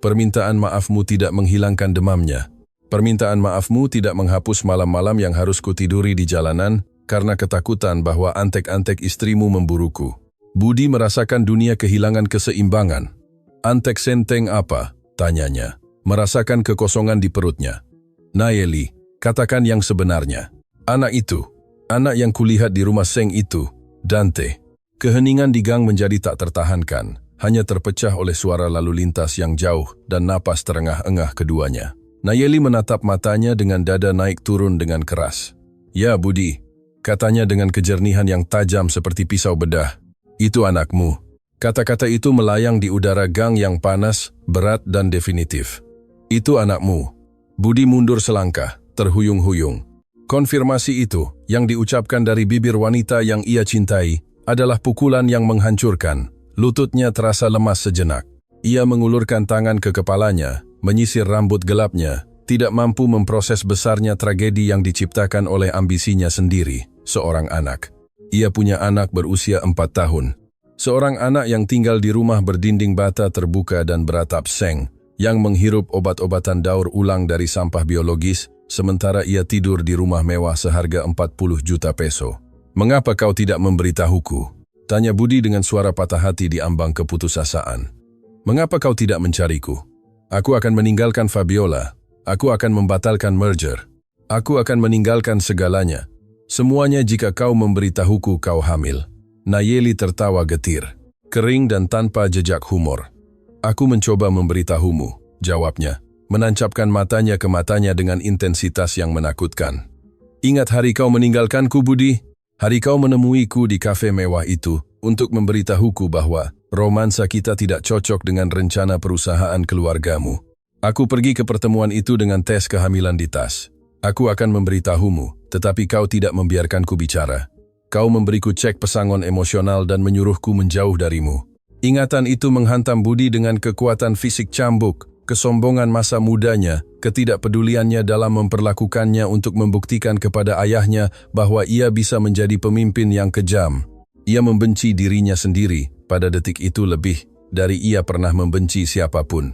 Permintaan maafmu tidak menghilangkan demamnya. Permintaan maafmu tidak menghapus malam-malam yang harus kutiduri di jalanan karena ketakutan bahwa antek-antek istrimu memburuku." Budi merasakan dunia kehilangan keseimbangan. "Antek senteng apa?" tanyanya, merasakan kekosongan di perutnya. "Nayeli, katakan yang sebenarnya. Anak itu, anak yang kulihat di rumah Seng itu, Dante." Keheningan di gang menjadi tak tertahankan, hanya terpecah oleh suara lalu lintas yang jauh dan napas terengah-engah keduanya. Nayeli menatap matanya dengan dada naik turun dengan keras. "Ya, Budi," katanya dengan kejernihan yang tajam seperti pisau bedah. "Itu anakmu." Kata-kata itu melayang di udara gang yang panas, berat dan definitif. "Itu anakmu." Budi mundur selangkah, terhuyung-huyung. Konfirmasi itu, yang diucapkan dari bibir wanita yang ia cintai, adalah pukulan yang menghancurkan. Lututnya terasa lemas sejenak. Ia mengulurkan tangan ke kepalanya, menyisir rambut gelapnya, tidak mampu memproses besarnya tragedi yang diciptakan oleh ambisinya sendiri, seorang anak. Ia punya anak berusia 4 tahun. Seorang anak yang tinggal di rumah berdinding bata terbuka dan beratap seng, yang menghirup obat-obatan daur ulang dari sampah biologis, sementara ia tidur di rumah mewah seharga 40 juta peso. "Mengapa kau tidak memberitahuku?" tanya Budi dengan suara patah hati di ambang keputusasaan. "Mengapa kau tidak mencariku? Aku akan meninggalkan Fabiola. Aku akan membatalkan merger. Aku akan meninggalkan segalanya. Semuanya jika kau memberitahuku kau hamil." Nayeli tertawa getir, kering dan tanpa jejak humor. "Aku mencoba memberitahumu," jawabnya, menancapkan matanya ke matanya dengan intensitas yang menakutkan. "Ingat hari kau meninggalkanku, Budi? Hari kau menemuiku di kafe mewah itu untuk memberitahuku bahwa romansa kita tidak cocok dengan rencana perusahaan keluargamu. Aku pergi ke pertemuan itu dengan tes kehamilan di tas. Aku akan memberitahumu, tetapi kau tidak membiarkanku bicara. Kau memberiku cek pesangon emosional dan menyuruhku menjauh darimu." Ingatan itu menghantam Budi dengan kekuatan fisik cambuk, kesombongan masa mudanya, ketidakpeduliannya dalam memperlakukannya untuk membuktikan kepada ayahnya bahwa ia bisa menjadi pemimpin yang kejam. Ia membenci dirinya sendiri pada detik itu lebih dari ia pernah membenci siapapun.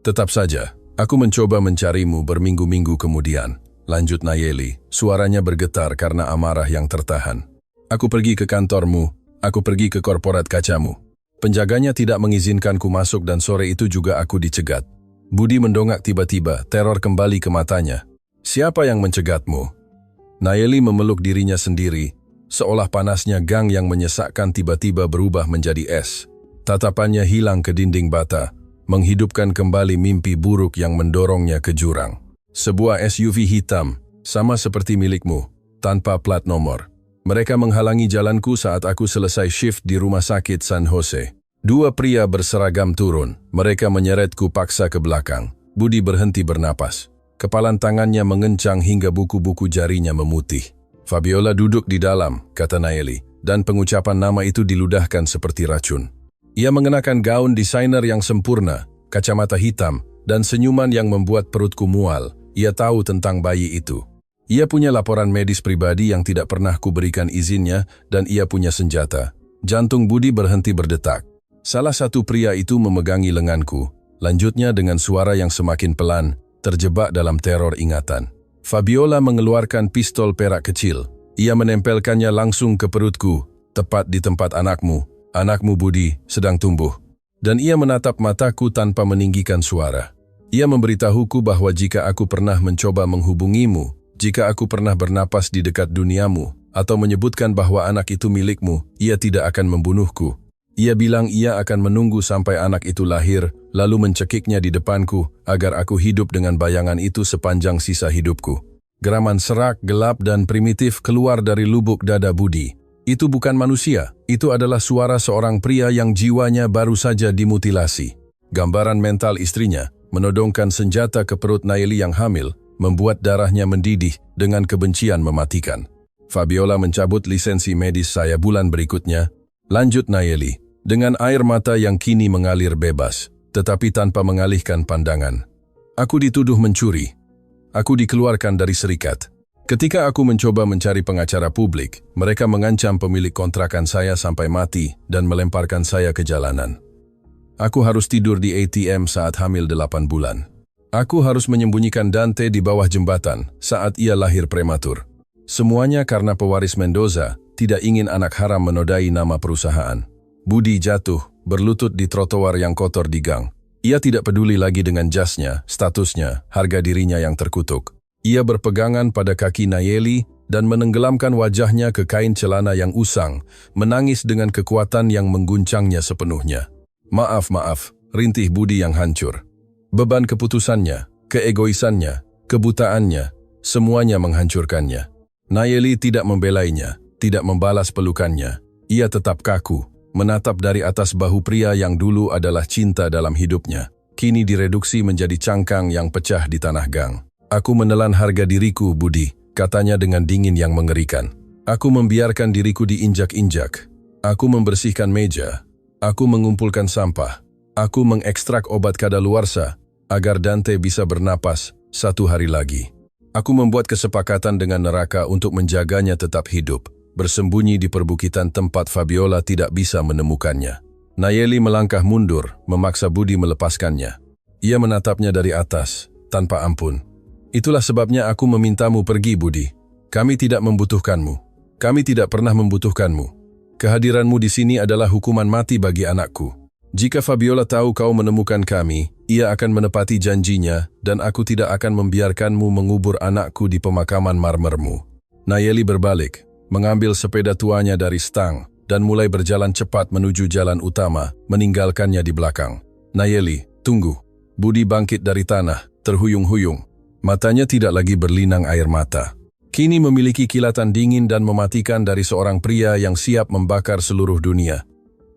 Tetap saja, aku mencoba mencarimu berminggu-minggu kemudian. Lanjut Nayeli, suaranya bergetar karena amarah yang tertahan. Aku pergi ke kantormu, aku pergi ke korporat kacamu. Penjaganya tidak mengizinkanku masuk dan sore itu juga aku dicegat. Budi mendongak tiba-tiba, teror kembali ke matanya. Siapa yang mencegatmu? Nayeli memeluk dirinya sendiri, seolah panasnya gang yang menyesakkan tiba-tiba berubah menjadi es. Tatapannya hilang ke dinding bata, menghidupkan kembali mimpi buruk yang mendorongnya ke jurang. Sebuah SUV hitam, sama seperti milikmu, tanpa plat nomor. Mereka menghalangi jalanku saat aku selesai shift di rumah sakit San Jose. Dua pria berseragam turun, mereka menyeretku paksa ke belakang. Budi berhenti bernapas. Kepalan tangannya mengencang hingga buku-buku jarinya memutih. Fabiola duduk di dalam, kata Nayeli, dan pengucapan nama itu diludahkan seperti racun. Ia mengenakan gaun desainer yang sempurna, kacamata hitam, dan senyuman yang membuat perutku mual. Ia tahu tentang bayi itu. Ia punya laporan medis pribadi yang tidak pernah kuberikan izinnya, dan ia punya senjata. Jantung Budi berhenti berdetak. Salah satu pria itu memegangi lenganku. Lanjutnya dengan suara yang semakin pelan, terjebak dalam teror ingatan. Fabiola mengeluarkan pistol perak kecil. Ia menempelkannya langsung ke perutku, tepat di tempat anakmu. Anakmu Budi sedang tumbuh. Dan ia menatap mataku tanpa meninggikan suara. Ia memberitahuku bahwa jika aku pernah mencoba menghubungimu, jika aku pernah bernapas di dekat duniamu, atau menyebutkan bahwa anak itu milikmu, ia tidak akan membunuhku. Ia bilang ia akan menunggu sampai anak itu lahir, lalu mencekiknya di depanku, agar aku hidup dengan bayangan itu sepanjang sisa hidupku. Geraman serak, gelap dan primitif keluar dari lubuk dada Budi. Itu bukan manusia, itu adalah suara seorang pria yang jiwanya baru saja dimutilasi. Gambaran mental istrinya, menodongkan senjata ke perut Nayeli yang hamil, membuat darahnya mendidih dengan kebencian mematikan. Fabiola mencabut lisensi medis saya bulan berikutnya. Lanjut Nayeli, dengan air mata yang kini mengalir bebas, tetapi tanpa mengalihkan pandangan. Aku dituduh mencuri. Aku dikeluarkan dari serikat. Ketika aku mencoba mencari pengacara publik, mereka mengancam pemilik kontrakan saya sampai mati dan melemparkan saya ke jalanan. Aku harus tidur di ATM saat hamil 8 bulan. Aku harus menyembunyikan Dante di bawah jembatan saat ia lahir prematur. Semuanya karena pewaris Mendoza tidak ingin anak haram menodai nama perusahaan. Budi jatuh, berlutut di trotoar yang kotor di gang. Ia tidak peduli lagi dengan jasnya, statusnya, harga dirinya yang terkutuk. Ia berpegangan pada kaki Nayeli dan menenggelamkan wajahnya ke kain celana yang usang, menangis dengan kekuatan yang mengguncangnya sepenuhnya. Maaf, rintih Budi yang hancur. Beban keputusannya, keegoisannya, kebutaannya, semuanya menghancurkannya. Nayeli tidak membelainya, tidak membalas pelukannya. Ia tetap kaku, menatap dari atas bahu pria yang dulu adalah cinta dalam hidupnya. Kini direduksi menjadi cangkang yang pecah di tanah gang. Aku menelan harga diriku, Budi, katanya dengan dingin yang mengerikan. Aku membiarkan diriku diinjak-injak. Aku membersihkan meja. Aku mengumpulkan sampah. Aku mengekstrak obat kadaluarsa agar Dante bisa bernapas 1 hari lagi. Aku membuat kesepakatan dengan neraka untuk menjaganya tetap hidup, bersembunyi di perbukitan tempat Fabiola tidak bisa menemukannya. Nayeli melangkah mundur, memaksa Budi melepaskannya. Ia menatapnya dari atas, tanpa ampun. Itulah sebabnya aku memintamu pergi, Budi. Kami tidak membutuhkanmu. Kami tidak pernah membutuhkanmu. Kehadiranmu di sini adalah hukuman mati bagi anakku. Jika Fabiola tahu kau menemukan kami, ia akan menepati janjinya dan aku tidak akan membiarkanmu mengubur anakku di pemakaman marmermu. Nayeli berbalik, mengambil sepeda tuanya dari stang dan mulai berjalan cepat menuju jalan utama, meninggalkannya di belakang. Nayeli, tunggu. Budi bangkit dari tanah, terhuyung-huyung. Matanya tidak lagi berlinang air mata. Kini memiliki kilatan dingin dan mematikan dari seorang pria yang siap membakar seluruh dunia.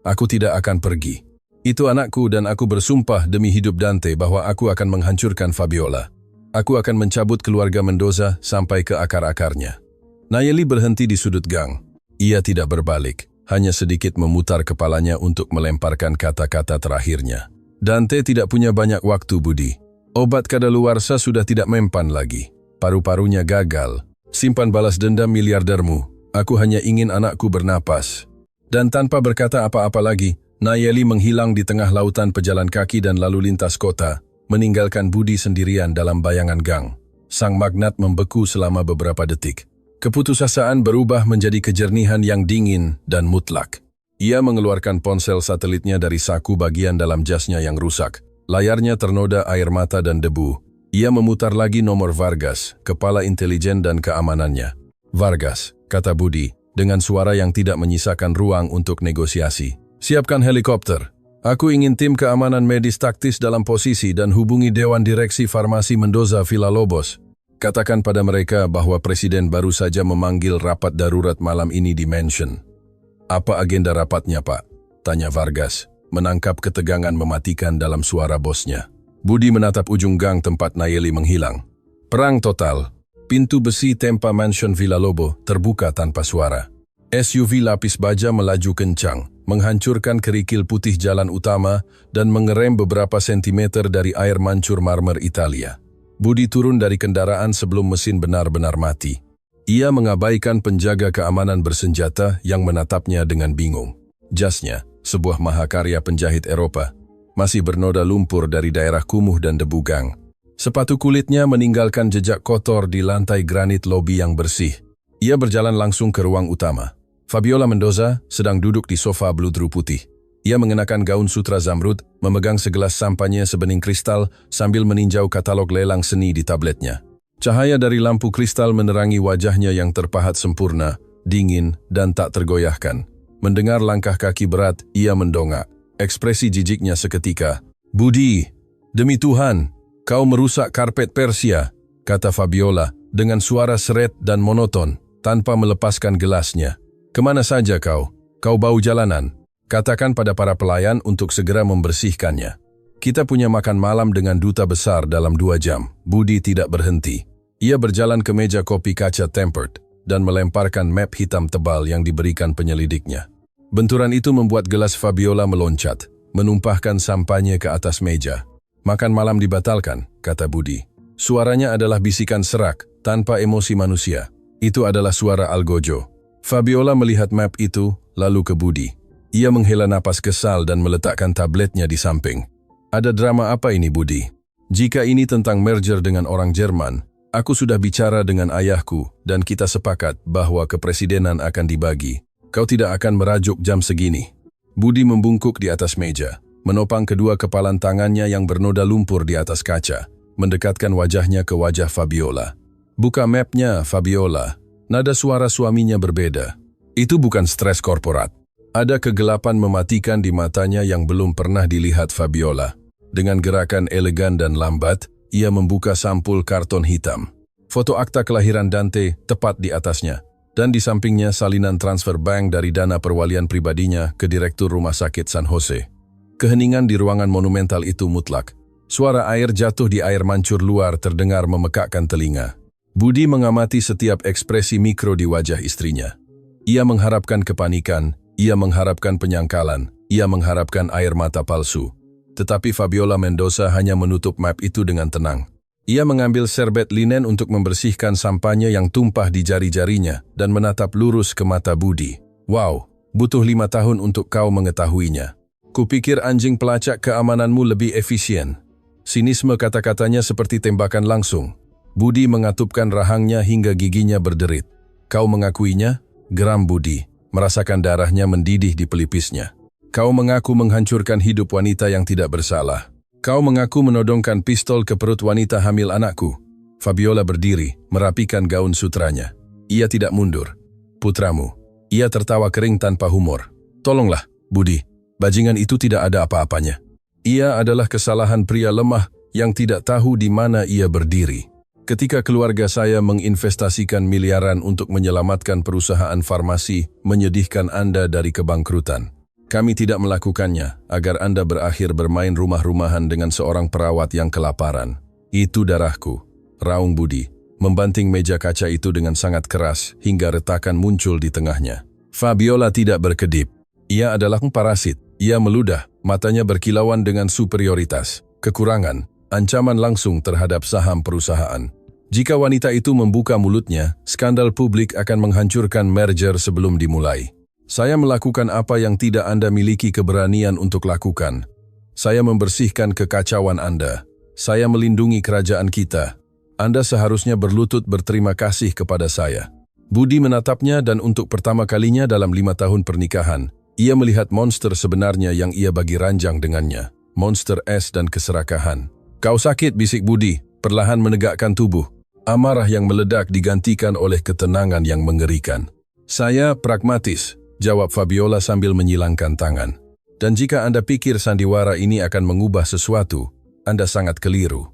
Aku tidak akan pergi. Itu anakku dan aku bersumpah demi hidup Dante bahwa aku akan menghancurkan Fabiola. Aku akan mencabut keluarga Mendoza sampai ke akar-akarnya. Nayeli berhenti di sudut gang. Ia tidak berbalik, hanya sedikit memutar kepalanya untuk melemparkan kata-kata terakhirnya. Dante tidak punya banyak waktu, Budi. Obat kadaluarsa sudah tidak mempan lagi. Paru-parunya gagal. Simpan balas dendam miliardermu. Aku hanya ingin anakku bernapas. Dan tanpa berkata apa-apa lagi, Nayeli menghilang di tengah lautan pejalan kaki dan lalu lintas kota. meninggalkan Budi sendirian dalam bayangan gang. Sang magnat membeku selama beberapa detik. Keputusasaan berubah menjadi kejernihan yang dingin dan mutlak. Ia mengeluarkan ponsel satelitnya dari saku bagian dalam jasnya yang rusak. Layarnya ternoda air mata dan debu. Ia memutar lagi nomor Vargas, kepala intelijen dan keamanannya. "Vargas," kata Budi, dengan suara yang tidak menyisakan ruang untuk negosiasi. "Siapkan helikopter. Aku ingin tim keamanan medis taktis dalam posisi dan hubungi Dewan Direksi Farmasi Mendoza Villalobos. Katakan pada mereka bahwa Presiden baru saja memanggil rapat darurat malam ini di Mansion." "Apa agenda rapatnya, Pak?" tanya Vargas, menangkap ketegangan mematikan dalam suara bosnya. Budi menatap ujung gang tempat Nayeli menghilang. Perang total. Pintu besi Tempa Mansion Villalobo terbuka tanpa suara. SUV lapis baja melaju kencang, menghancurkan kerikil putih jalan utama dan mengerem beberapa sentimeter dari air mancur marmer Italia. Budi turun dari kendaraan sebelum mesin benar-benar mati. Ia mengabaikan penjaga keamanan bersenjata yang menatapnya dengan bingung. Jasnya, sebuah mahakarya penjahit Eropa, masih bernoda lumpur dari daerah kumuh dan debu gang. Sepatu kulitnya meninggalkan jejak kotor di lantai granit lobi yang bersih. Ia berjalan langsung ke ruang utama. Fabiola Mendoza sedang duduk di sofa bludru putih. Ia mengenakan gaun sutra zamrud, memegang segelas sampanye sebening kristal sambil meninjau katalog lelang seni di tabletnya. Cahaya dari lampu kristal menerangi wajahnya yang terpahat sempurna, dingin, dan tak tergoyahkan. Mendengar langkah kaki berat, ia mendongak. Ekspresi jijiknya seketika. "Budi, demi Tuhan, kau merusak karpet Persia," kata Fabiola dengan suara seret dan monoton, tanpa melepaskan gelasnya. "Kemana saja kau? Kau bau jalanan. Katakan pada para pelayan untuk segera membersihkannya. Kita punya makan malam dengan duta besar dalam 2 jam. Budi tidak berhenti. Ia berjalan ke meja kopi kaca tempered dan melemparkan map hitam tebal yang diberikan penyelidiknya. Benturan itu membuat gelas Fabiola meloncat, menumpahkan sampahnya ke atas meja. "Makan malam dibatalkan," kata Budi. Suaranya adalah bisikan serak, tanpa emosi manusia. Itu adalah suara Algojo. Fabiola melihat map itu, lalu ke Budi. Ia menghela napas kesal dan meletakkan tabletnya di samping. "Ada drama apa ini, Budi? Jika ini tentang merger dengan orang Jerman, aku sudah bicara dengan ayahku dan kita sepakat bahwa kepresidenan akan dibagi. Kau tidak akan merajuk jam segini." Budi membungkuk di atas meja, menopang kedua kepalan tangannya yang bernoda lumpur di atas kaca, mendekatkan wajahnya ke wajah Fabiola. "Buka mapnya, Fabiola." Nada suara suaminya berbeda. Itu bukan stres korporat. Ada kegelapan mematikan di matanya yang belum pernah dilihat Fabiola. Dengan gerakan elegan dan lambat, ia membuka sampul karton hitam. Foto akta kelahiran Dante tepat di atasnya, dan di sampingnya salinan transfer bank dari dana perwalian pribadinya ke Direktur Rumah Sakit San Jose. Keheningan di ruangan monumental itu mutlak. Suara air jatuh di air mancur luar terdengar memekakkan telinga. Budi mengamati setiap ekspresi mikro di wajah istrinya. Ia mengharapkan kepanikan, ia mengharapkan penyangkalan, ia mengharapkan air mata palsu. Tetapi Fabiola Mendoza hanya menutup map itu dengan tenang. Ia mengambil serbet linen untuk membersihkan sampahnya yang tumpah di jari-jarinya dan menatap lurus ke mata Budi. "Wow, butuh 5 tahun untuk kau mengetahuinya. Kupikir anjing pelacak keamananmu lebih efisien." Sinisme kata-katanya seperti tembakan langsung. Budi mengatupkan rahangnya hingga giginya berderit. "Kau mengakuinya?" Geram Budi, merasakan darahnya mendidih di pelipisnya. "Kau mengaku menghancurkan hidup wanita yang tidak bersalah. Kau mengaku menodongkan pistol ke perut wanita hamil anakku." Fabiola berdiri, merapikan gaun sutranya. Ia tidak mundur. "Putramu." Ia tertawa kering tanpa humor. "Tolonglah, Budi. Bajingan itu tidak ada apa-apanya. Ia adalah kesalahan pria lemah yang tidak tahu di mana ia berdiri. Ketika keluarga saya menginvestasikan miliaran untuk menyelamatkan perusahaan farmasi, menyedihkan Anda dari kebangkrutan. Kami tidak melakukannya agar Anda berakhir bermain rumah-rumahan dengan seorang perawat yang kelaparan. Itu darahku," raung Budi, membanting meja kaca itu dengan sangat keras hingga retakan muncul di tengahnya. Fabiola tidak berkedip. Ia adalah parasit. Ia meludah, matanya berkilauan dengan superioritas, kekurangan, ancaman langsung terhadap saham perusahaan. Jika wanita itu membuka mulutnya, skandal publik akan menghancurkan merger sebelum dimulai. "Saya melakukan apa yang tidak Anda miliki keberanian untuk lakukan. Saya membersihkan kekacauan Anda. Saya melindungi kerajaan kita. Anda seharusnya berlutut berterima kasih kepada saya." Budi menatapnya dan untuk pertama kalinya dalam 5 tahun pernikahan, ia melihat monster sebenarnya yang ia bagi ranjang dengannya. Monster es dan keserakahan. "Kau sakit," bisik Budi, perlahan menegakkan tubuh. Amarah yang meledak digantikan oleh ketenangan yang mengerikan. "Saya pragmatis," jawab Fabiola sambil menyilangkan tangan. "Dan jika Anda pikir sandiwara ini akan mengubah sesuatu, Anda sangat keliru.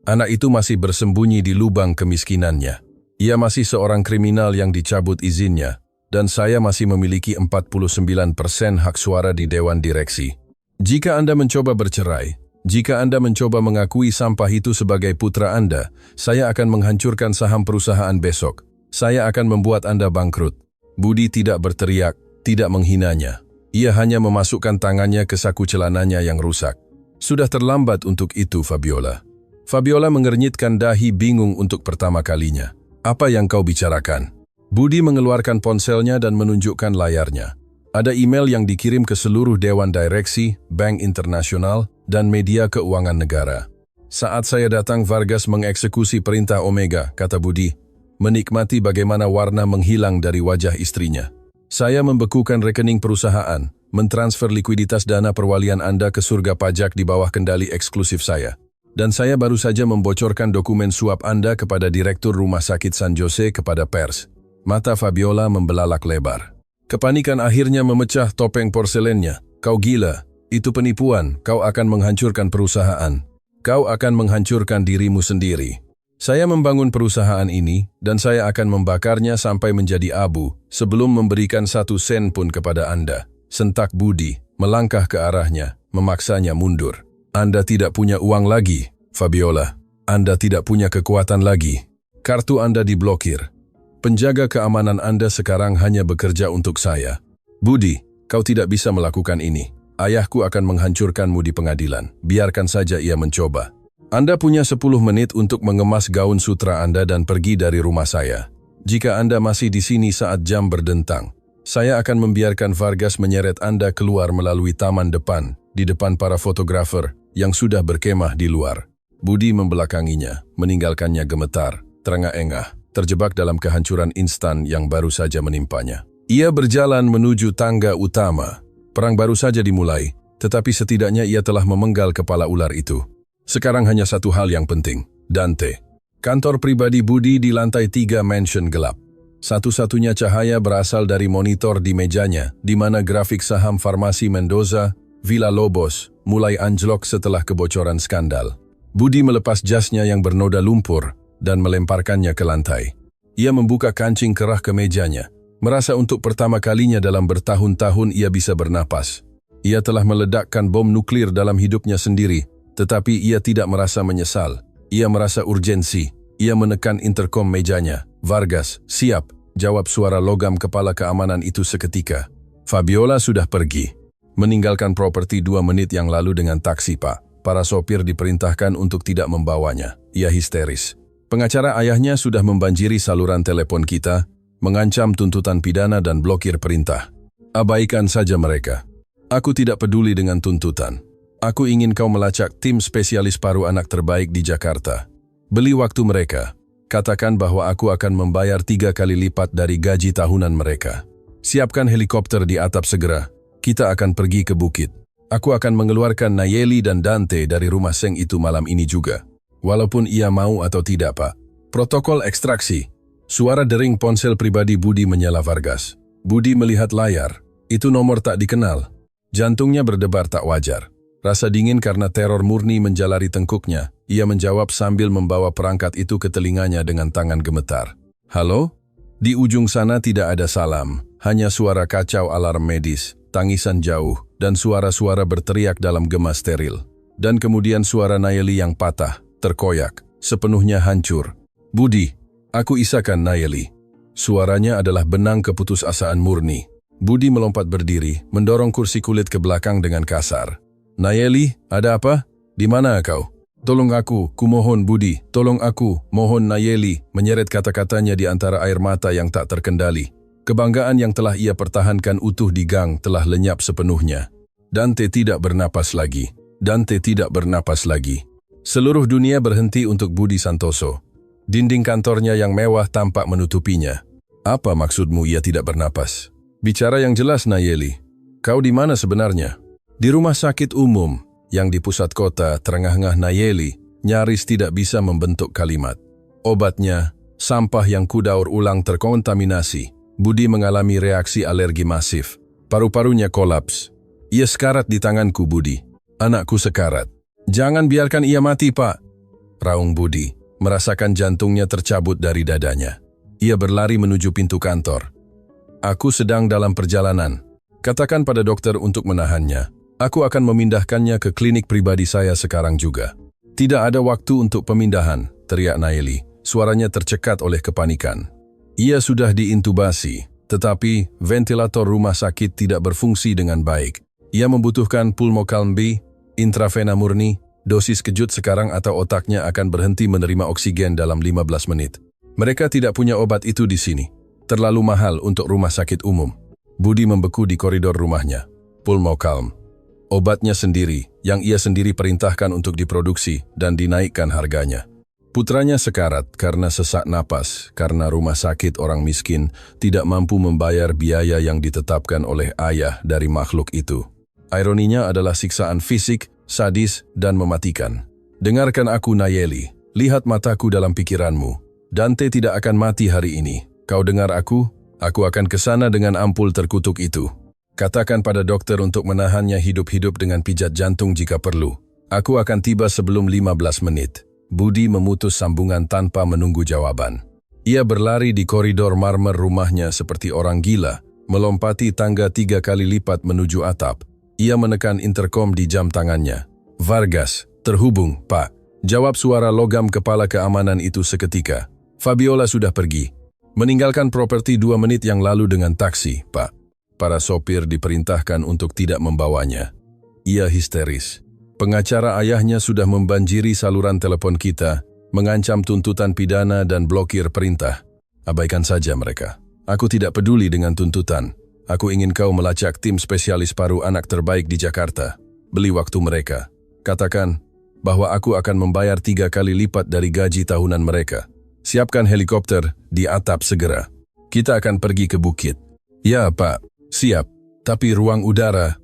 Anak itu masih bersembunyi di lubang kemiskinannya. Ia masih seorang kriminal yang dicabut izinnya, dan saya masih memiliki 49% hak suara di Dewan Direksi. Jika Anda mencoba bercerai, jika Anda mencoba mengakui sampah itu sebagai putra Anda, saya akan menghancurkan saham perusahaan besok. Saya akan membuat Anda bangkrut." Budi tidak berteriak, tidak menghinanya. Ia hanya memasukkan tangannya ke saku celananya yang rusak. "Sudah terlambat untuk itu, Fabiola." Fabiola mengernyitkan dahi bingung untuk pertama kalinya. "Apa yang kau bicarakan?" Budi mengeluarkan ponselnya dan menunjukkan layarnya. Ada email yang dikirim ke seluruh Dewan Direksi, Bank Internasional, dan media keuangan negara. "Saat saya datang, Vargas mengeksekusi perintah Omega," kata Budi, menikmati bagaimana warna menghilang dari wajah istrinya. "Saya membekukan rekening perusahaan, mentransfer likuiditas dana perwalian Anda ke surga pajak di bawah kendali eksklusif saya. Dan saya baru saja membocorkan dokumen suap Anda kepada Direktur Rumah Sakit San Jose kepada pers." Mata Fabiola membelalak lebar. Kepanikan akhirnya memecah topeng porselennya. "Kau gila, itu penipuan, kau akan menghancurkan perusahaan. Kau akan menghancurkan dirimu sendiri. Saya membangun perusahaan ini, dan saya akan membakarnya sampai menjadi abu, sebelum memberikan 1 sen pun kepada Anda." Sentak Budi, melangkah ke arahnya, memaksanya mundur. "Anda tidak punya uang lagi, Fabiola. Anda tidak punya kekuatan lagi. Kartu Anda diblokir. Penjaga keamanan Anda sekarang hanya bekerja untuk saya. Budi, kau tidak bisa melakukan ini. Ayahku akan menghancurkanmu di pengadilan. Biarkan saja ia mencoba. Anda punya 10 menit untuk mengemas gaun sutra Anda dan pergi dari rumah saya. Jika Anda masih di sini saat jam berdentang, saya akan membiarkan Vargas menyeret Anda keluar melalui taman depan, di depan para fotografer yang sudah berkemah di luar." Budi membelakanginya, meninggalkannya gemetar, terengah-engah, terjebak dalam kehancuran instan yang baru saja menimpanya. Ia berjalan menuju tangga utama. Perang baru saja dimulai, tetapi setidaknya ia telah memenggal kepala ular itu. Sekarang hanya satu hal yang penting, Dante. Kantor pribadi Budi di lantai 3 mansion gelap. Satu-satunya cahaya berasal dari monitor di mejanya, di mana grafik saham farmasi Mendoza, Villa Lobos, mulai anjlok setelah kebocoran skandal. Budi melepas jasnya yang bernoda lumpur dan melemparkannya ke lantai. Ia membuka kancing kerah ke mejanya, merasa untuk pertama kalinya dalam bertahun-tahun ia bisa bernapas. Ia telah meledakkan bom nuklir dalam hidupnya sendiri, tetapi ia tidak merasa menyesal. Ia merasa urgensi. Ia menekan interkom mejanya. "Vargas, siap," jawab suara logam kepala keamanan itu seketika. Fabiola sudah pergi. Meninggalkan properti 2 menit yang lalu dengan taksi, Pak. Para sopir diperintahkan untuk tidak membawanya. Ia histeris. Pengacara ayahnya sudah membanjiri saluran telepon kita, mengancam tuntutan pidana dan blokir perintah. Abaikan saja mereka. Aku tidak peduli dengan tuntutan. Aku ingin kau melacak tim spesialis paru anak terbaik di Jakarta. Beli waktu mereka. Katakan bahwa aku akan membayar 3 kali lipat dari gaji tahunan mereka. Siapkan helikopter di atap segera. Kita akan pergi ke bukit. Aku akan mengeluarkan Nayeli dan Dante dari rumah Seng itu malam ini juga. Walaupun ia mau atau tidak, Pak. Protokol ekstraksi. Suara dering ponsel pribadi Budi menyala Vargas. Budi melihat layar. Itu nomor tak dikenal. Jantungnya berdebar tak wajar. Rasa dingin karena teror murni menjalari tengkuknya. Ia menjawab sambil membawa perangkat itu ke telinganya dengan tangan gemetar. "Halo?" Di ujung sana tidak ada salam, hanya suara kacau alarm medis, tangisan jauh, dan suara-suara berteriak dalam gema steril. Dan kemudian suara Nayeli yang patah, terkoyak, sepenuhnya hancur. "Budi, aku isakan Nayeli." Suaranya adalah benang keputusasaan murni. Budi melompat berdiri, mendorong kursi kulit ke belakang dengan kasar. "Nayeli, ada apa? Di mana kau?" "Tolong aku, kumohon Budi, tolong aku, mohon Nayeli," menyeret kata-katanya di antara air mata yang tak terkendali. Kebanggaan yang telah ia pertahankan utuh di gang telah lenyap sepenuhnya. Dante tidak bernapas lagi. Dante tidak bernapas lagi. Seluruh dunia berhenti untuk Budi Santoso. Dinding kantornya yang mewah tampak menutupinya. Apa maksudmu ia tidak bernapas? Bicara yang jelas, Nayeli. Kau di mana sebenarnya? Di rumah sakit umum yang di pusat kota, terengah-engah Nayeli nyaris tidak bisa membentuk kalimat. Obatnya, sampah yang kudaur ulang terkontaminasi. Budi mengalami reaksi alergi masif. Paru-parunya kolaps. Ia sekarat di tanganku, Budi. Anakku sekarat. Jangan biarkan ia mati, Pak. Raung Budi, merasakan jantungnya tercabut dari dadanya. Ia berlari menuju pintu kantor. Aku sedang dalam perjalanan. Katakan pada dokter untuk menahannya. Aku akan memindahkannya ke klinik pribadi saya sekarang juga. Tidak ada waktu untuk pemindahan, teriak Nayeli. Suaranya tercekat oleh kepanikan. Ia sudah diintubasi, tetapi ventilator rumah sakit tidak berfungsi dengan baik. Ia membutuhkan pulmokalm B, intravena murni, dosis kejut sekarang atau otaknya akan berhenti menerima oksigen dalam 15 menit. Mereka tidak punya obat itu di sini. Terlalu mahal untuk rumah sakit umum. Budi membeku di koridor rumahnya. Pulmokalm. Obatnya sendiri, yang ia sendiri perintahkan untuk diproduksi dan dinaikkan harganya. Putranya sekarat karena sesak napas, karena rumah sakit orang miskin tidak mampu membayar biaya yang ditetapkan oleh ayah dari makhluk itu. Ironinya adalah siksaan fisik, sadis, dan mematikan. Dengarkan aku, Nayeli. Lihat mataku dalam pikiranmu. Dante tidak akan mati hari ini. Kau dengar aku? Aku akan ke sana dengan ampul terkutuk itu. Katakan pada dokter untuk menahannya hidup-hidup dengan pijat jantung jika perlu. Aku akan tiba sebelum 15 menit. Budi memutus sambungan tanpa menunggu jawaban. Ia berlari di koridor marmer rumahnya seperti orang gila, melompati tangga 3 kali lipat menuju atap. Ia menekan interkom di jam tangannya. Vargas, terhubung, Pak. Jawab suara logam kepala keamanan itu seketika. Fabiola sudah pergi. Meninggalkan properti 2 menit yang lalu dengan taksi, Pak. Para sopir diperintahkan untuk tidak membawanya. Ia histeris. Pengacara ayahnya sudah membanjiri saluran telepon kita, mengancam tuntutan pidana dan blokir perintah. Abaikan saja mereka. Aku tidak peduli dengan tuntutan. Aku ingin kau melacak tim spesialis paru anak terbaik di Jakarta. Beli waktu mereka. Katakan bahwa aku akan membayar 3 kali lipat dari gaji tahunan mereka. Siapkan helikopter di atap segera. Kita akan pergi ke bukit. Ya, Pak. Siap. Tapi ruang udara.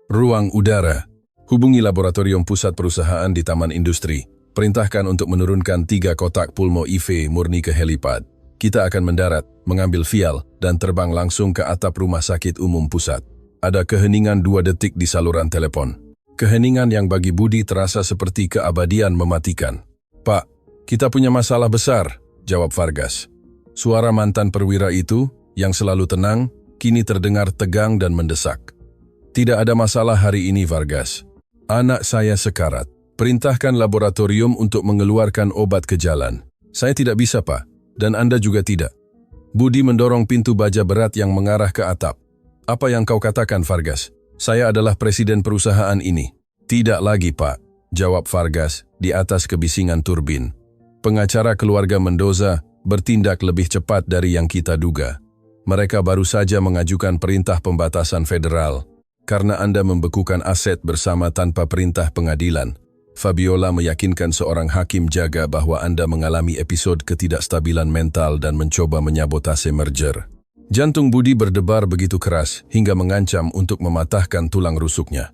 Ruang udara. Hubungi laboratorium pusat perusahaan di Taman Industri. Perintahkan untuk menurunkan 3 kotak pulmo IV murni ke helipad. Kita akan mendarat, mengambil vial, dan terbang langsung ke atap rumah sakit umum pusat. Ada keheningan 2 detik di saluran telepon. Keheningan yang bagi Budi terasa seperti keabadian mematikan. Pak, kita punya masalah besar, jawab Vargas. Suara mantan perwira itu, yang selalu tenang, kini terdengar tegang dan mendesak. Tidak ada masalah hari ini, Vargas. Anak saya sekarat. Perintahkan laboratorium untuk mengeluarkan obat ke jalan. Saya tidak bisa, Pak. Dan Anda juga tidak. Budi mendorong pintu baja berat yang mengarah ke atap. Apa yang kau katakan, Vargas? Saya adalah presiden perusahaan ini. Tidak lagi, Pak, jawab Vargas di atas kebisingan turbin. Pengacara keluarga Mendoza bertindak lebih cepat dari yang kita duga. Mereka baru saja mengajukan perintah pembatasan federal. Karena Anda membekukan aset bersama tanpa perintah pengadilan, Fabiola meyakinkan seorang hakim jaga bahwa Anda mengalami episode ketidakstabilan mental dan mencoba menyabotase merger. Jantung Budi berdebar begitu keras hingga mengancam untuk mematahkan tulang rusuknya.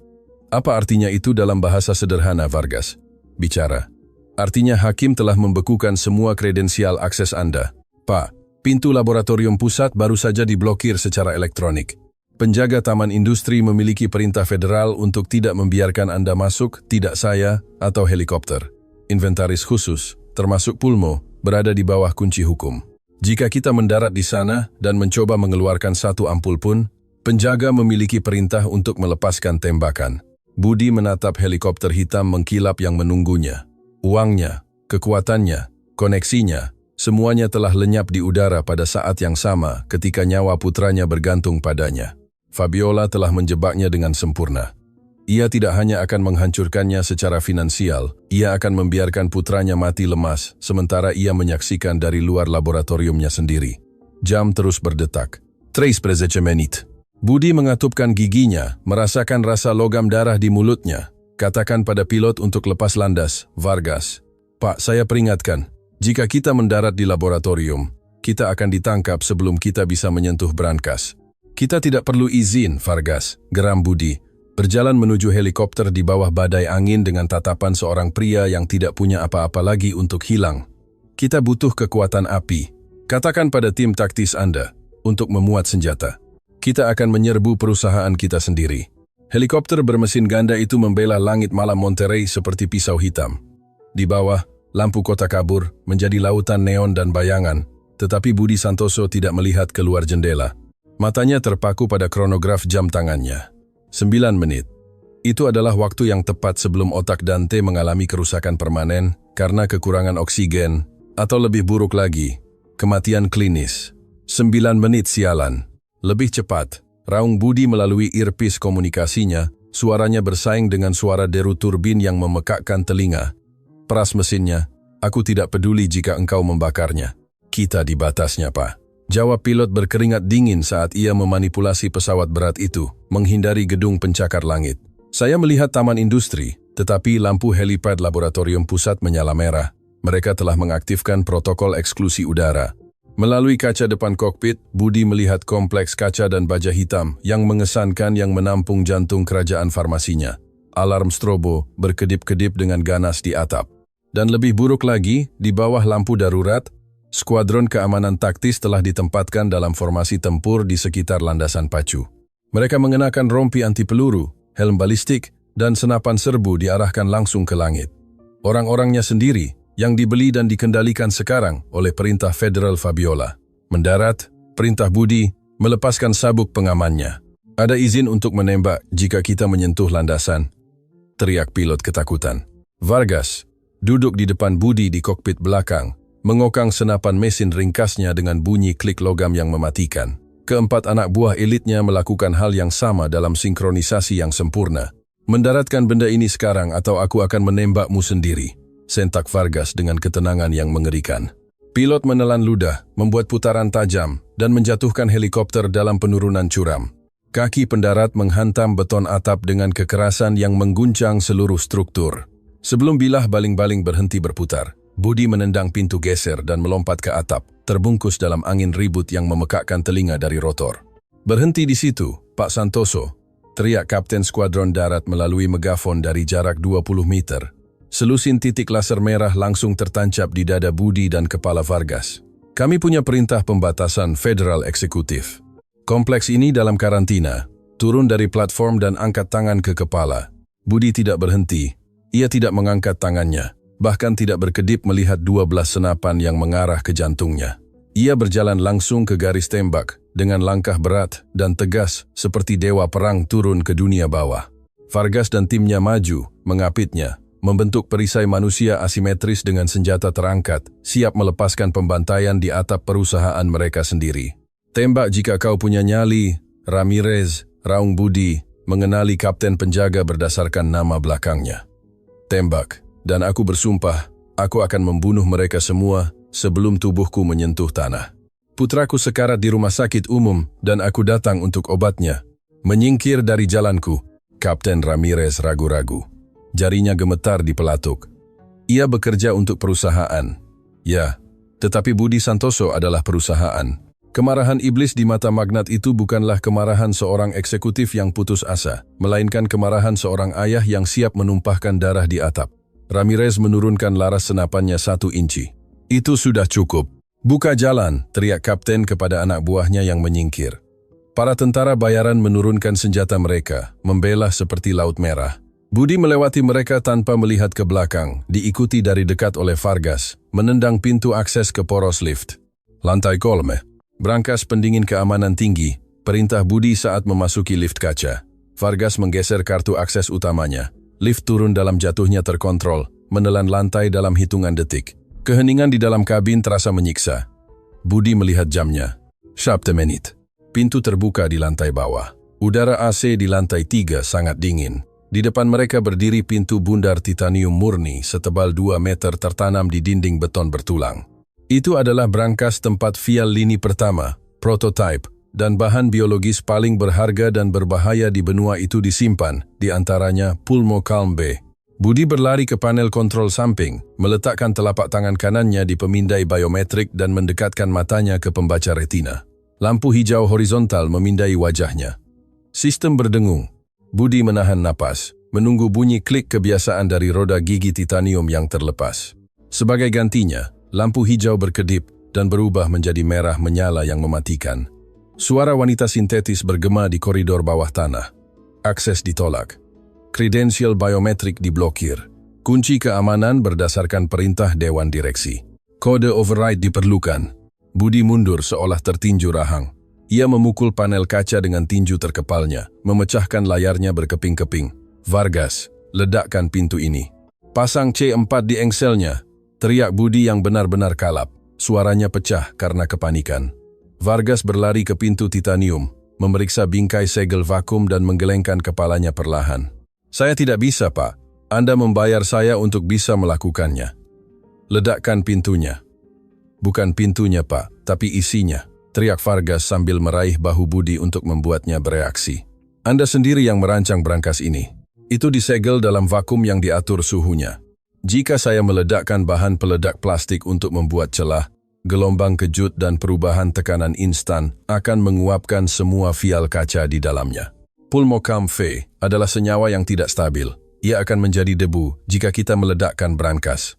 Apa artinya itu dalam bahasa sederhana, Vargas? Bicara. Artinya hakim telah membekukan semua kredensial akses Anda. Pak, pintu laboratorium pusat baru saja diblokir secara elektronik. Penjaga Taman Industri memiliki perintah federal untuk tidak membiarkan Anda masuk, tidak saya, atau helikopter. Inventaris khusus, termasuk pulmo, berada di bawah kunci hukum. Jika kita mendarat di sana dan mencoba mengeluarkan 1 ampul pun, penjaga memiliki perintah untuk melepaskan tembakan. Budi menatap helikopter hitam mengkilap yang menunggunya. Uangnya, kekuatannya, koneksinya, semuanya telah lenyap di udara pada saat yang sama ketika nyawa putranya bergantung padanya. Fabiola telah menjebaknya dengan sempurna. Ia tidak hanya akan menghancurkannya secara finansial, ia akan membiarkan putranya mati lemas, sementara ia menyaksikan dari luar laboratoriumnya sendiri. Jam terus berdetak. 13 menit. Budi mengatupkan giginya, merasakan rasa logam darah di mulutnya. Katakan pada pilot untuk lepas landas, Vargas. Pak, saya peringatkan, jika kita mendarat di laboratorium, kita akan ditangkap sebelum kita bisa menyentuh brankas. Kita tidak perlu izin, Vargas, geram Budi. Berjalan menuju helikopter di bawah badai angin dengan tatapan seorang pria yang tidak punya apa-apa lagi untuk hilang. Kita butuh kekuatan api. Katakan pada tim taktis Anda untuk memuat senjata. Kita akan menyerbu perusahaan kita sendiri. Helikopter bermesin ganda itu membela langit malam Monterey seperti pisau hitam. Di bawah, lampu kota kabur menjadi lautan neon dan bayangan, tetapi Budi Santoso tidak melihat keluar jendela. Matanya terpaku pada kronograf jam tangannya. 9 menit. Itu adalah waktu yang tepat sebelum otak Dante mengalami kerusakan permanen karena kekurangan oksigen, atau lebih buruk lagi, kematian klinis. 9 menit sialan. Lebih cepat, raung Budi melalui earpiece komunikasinya, suaranya bersaing dengan suara deru turbin yang memekakkan telinga. Peras mesinnya, aku tidak peduli jika engkau membakarnya. Kita di batasnya, Pak. Jawab pilot berkeringat dingin saat ia memanipulasi pesawat berat itu, menghindari gedung pencakar langit. Saya melihat taman industri, tetapi lampu helipad laboratorium pusat menyala merah. Mereka telah mengaktifkan protokol eksklusi udara. Melalui kaca depan kokpit, Budi melihat kompleks kaca dan baja hitam yang mengesankan yang menampung jantung kerajaan farmasinya. Alarm strobo berkedip-kedip dengan ganas di atap. Dan lebih buruk lagi, di bawah lampu darurat, skuadron keamanan taktis telah ditempatkan dalam formasi tempur di sekitar landasan pacu. Mereka mengenakan rompi anti peluru, helm balistik, dan senapan serbu diarahkan langsung ke langit. Orang-orangnya sendiri, yang dibeli dan dikendalikan sekarang oleh perintah Federal Fabiola. Mendarat, perintah Budi, melepaskan sabuk pengamannya. Ada izin untuk menembak jika kita menyentuh landasan. Teriak pilot ketakutan. Vargas, duduk di depan Budi di kokpit belakang, mengokang senapan mesin ringkasnya dengan bunyi klik logam yang mematikan. Keempat anak buah elitnya melakukan hal yang sama dalam sinkronisasi yang sempurna. Mendaratkan benda ini sekarang atau aku akan menembakmu sendiri, sentak Vargas dengan ketenangan yang mengerikan. Pilot menelan ludah, membuat putaran tajam, dan menjatuhkan helikopter dalam penurunan curam. Kaki pendarat menghantam beton atap dengan kekerasan yang mengguncang seluruh struktur. Sebelum bilah baling-baling berhenti berputar, Budi menendang pintu geser dan melompat ke atap, terbungkus dalam angin ribut yang memekakkan telinga dari rotor. Berhenti di situ, Pak Santoso, teriak Kapten Skuadron Darat melalui megafon dari jarak 20 meter. Selusin titik laser merah langsung tertancap di dada Budi dan kepala Vargas. Kami punya perintah pembatasan federal eksekutif. Kompleks ini dalam karantina. Turun dari platform dan angkat tangan ke kepala. Budi tidak berhenti. Ia tidak mengangkat tangannya. Bahkan tidak berkedip melihat 12 senapan yang mengarah ke jantungnya. Ia berjalan langsung ke garis tembak, dengan langkah berat dan tegas seperti dewa perang turun ke dunia bawah. Vargas dan timnya maju, mengapitnya, membentuk perisai manusia asimetris dengan senjata terangkat, siap melepaskan pembantaian di atap perusahaan mereka sendiri. Tembak jika kau punya nyali, Ramirez, raung Budi, mengenali kapten penjaga berdasarkan nama belakangnya. Tembak. Dan aku bersumpah, aku akan membunuh mereka semua sebelum tubuhku menyentuh tanah. Putraku sekarat di rumah sakit umum dan aku datang untuk obatnya. Menyingkir dari jalanku, Kapten Ramirez ragu-ragu. Jarinya gemetar di pelatuk. Ia bekerja untuk perusahaan. Ya, tetapi Budi Santoso adalah perusahaan. Kemarahan iblis di mata magnat itu bukanlah kemarahan seorang eksekutif yang putus asa, melainkan kemarahan seorang ayah yang siap menumpahkan darah di atap. Ramirez menurunkan laras senapannya 1 inci. Itu sudah cukup. Buka jalan, teriak kapten kepada anak buahnya yang menyingkir. Para tentara bayaran menurunkan senjata mereka, membela seperti Laut Merah. Budi melewati mereka tanpa melihat ke belakang, diikuti dari dekat oleh Vargas, menendang pintu akses ke poros lift. Lantai kolme. Brankas pendingin keamanan tinggi, perintah Budi saat memasuki lift kaca. Vargas menggeser kartu akses utamanya. Lift turun dalam jatuhnya terkontrol, menelan lantai dalam hitungan detik. Keheningan di dalam kabin terasa menyiksa. Budi melihat jamnya. 7 menit. Pintu terbuka di lantai bawah. Udara AC di lantai 3 sangat dingin. Di depan mereka berdiri pintu bundar titanium murni setebal 2 meter tertanam di dinding beton bertulang. Itu adalah brankas tempat vial lini pertama, prototype, dan bahan biologis paling berharga dan berbahaya di benua itu disimpan, di antaranya Pulmocalm B. Budi berlari ke panel kontrol samping, meletakkan telapak tangan kanannya di pemindai biometrik dan mendekatkan matanya ke pembaca retina. Lampu hijau horizontal memindai wajahnya. Sistem berdengung. Budi menahan napas, menunggu bunyi klik kebiasaan dari roda gigi titanium yang terlepas. Sebagai gantinya, lampu hijau berkedip dan berubah menjadi merah menyala yang mematikan. Suara wanita sintetis bergema di koridor bawah tanah. Akses ditolak. Kredensial biometrik diblokir. Kunci keamanan berdasarkan perintah Dewan Direksi. Kode override diperlukan. Budi mundur seolah tertinju rahang. Ia memukul panel kaca dengan tinju terkepalnya, memecahkan layarnya berkeping-keping. Vargas, ledakkan pintu ini. Pasang C4 di engselnya. Teriak Budi yang benar-benar kalap. Suaranya pecah karena kepanikan. Vargas berlari ke pintu titanium, memeriksa bingkai segel vakum dan menggelengkan kepalanya perlahan. Saya tidak bisa, Pak. Anda membayar saya untuk bisa melakukannya. Ledakkan pintunya. Bukan pintunya, Pak, tapi isinya, teriak Vargas sambil meraih bahu Budi untuk membuatnya bereaksi. Anda sendiri yang merancang brankas ini. Itu disegel dalam vakum yang diatur suhunya. Jika saya meledakkan bahan peledak plastik untuk membuat celah, gelombang kejut dan perubahan tekanan instan akan menguapkan semua vial kaca di dalamnya. Pulmocalm V adalah senyawa yang tidak stabil. Ia akan menjadi debu jika kita meledakkan brankas.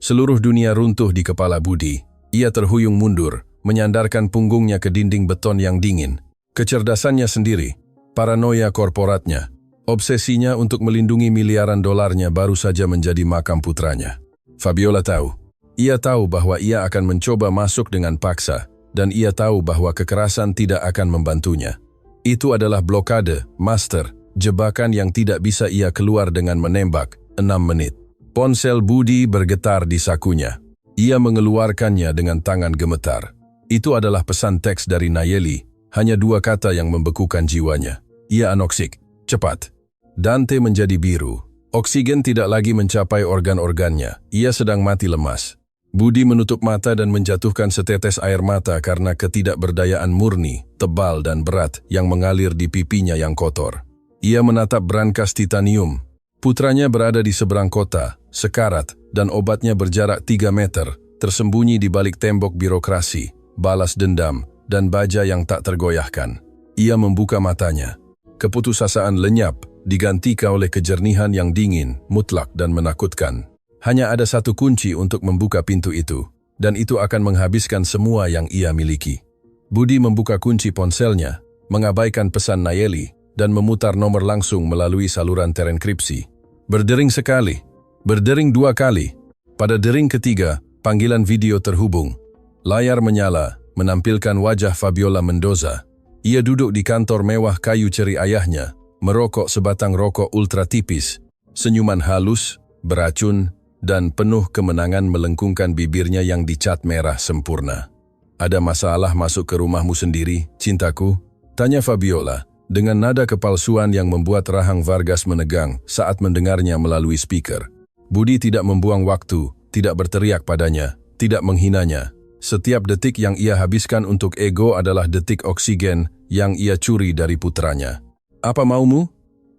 Seluruh dunia runtuh di kepala Budi. Ia terhuyung mundur, menyandarkan punggungnya ke dinding beton yang dingin. Kecerdasannya sendiri, paranoia korporatnya, obsesinya untuk melindungi miliaran dolarnya baru saja menjadi makam putranya. Fabiola tahu. Ia tahu bahwa ia akan mencoba masuk dengan paksa, dan ia tahu bahwa kekerasan tidak akan membantunya. Itu adalah blokade, master, jebakan yang tidak bisa ia keluar dengan menembak. 6 menit. Ponsel Budi bergetar di sakunya. Ia mengeluarkannya dengan tangan gemetar. Itu adalah pesan teks dari Nayeli, hanya 2 kata yang membekukan jiwanya. Ia anoksik. Cepat. Dante menjadi biru. Oksigen tidak lagi mencapai organ-organnya. Ia sedang mati lemas. Budi menutup mata dan menjatuhkan setetes air mata karena ketidakberdayaan murni, tebal dan berat yang mengalir di pipinya yang kotor. Ia menatap brankas titanium. Putranya berada di seberang kota, sekarat, dan obatnya berjarak 3 meter, tersembunyi di balik tembok birokrasi, balas dendam, dan baja yang tak tergoyahkan. Ia membuka matanya. Keputusasaan lenyap, digantikan oleh kejernihan yang dingin, mutlak dan menakutkan. Hanya ada satu kunci untuk membuka pintu itu, dan itu akan menghabiskan semua yang ia miliki. Budi membuka kunci ponselnya, mengabaikan pesan Nayeli, dan memutar nomor langsung melalui saluran terenkripsi. Berdering sekali, berdering 2 kali. Pada dering ketiga, panggilan video terhubung. Layar menyala, menampilkan wajah Fabiola Mendoza. Ia duduk di kantor mewah kayu ceri ayahnya, merokok sebatang rokok ultra tipis. Senyuman halus, beracun, dan penuh kemenangan melengkungkan bibirnya yang dicat merah sempurna. Ada masalah masuk ke rumahmu sendiri, cintaku? Tanya Fabiola, dengan nada kepalsuan yang membuat rahang Vargas menegang saat mendengarnya melalui speaker. Budi tidak membuang waktu, tidak berteriak padanya, tidak menghinanya. Setiap detik yang ia habiskan untuk ego adalah detik oksigen yang ia curi dari putranya. Apa maumu?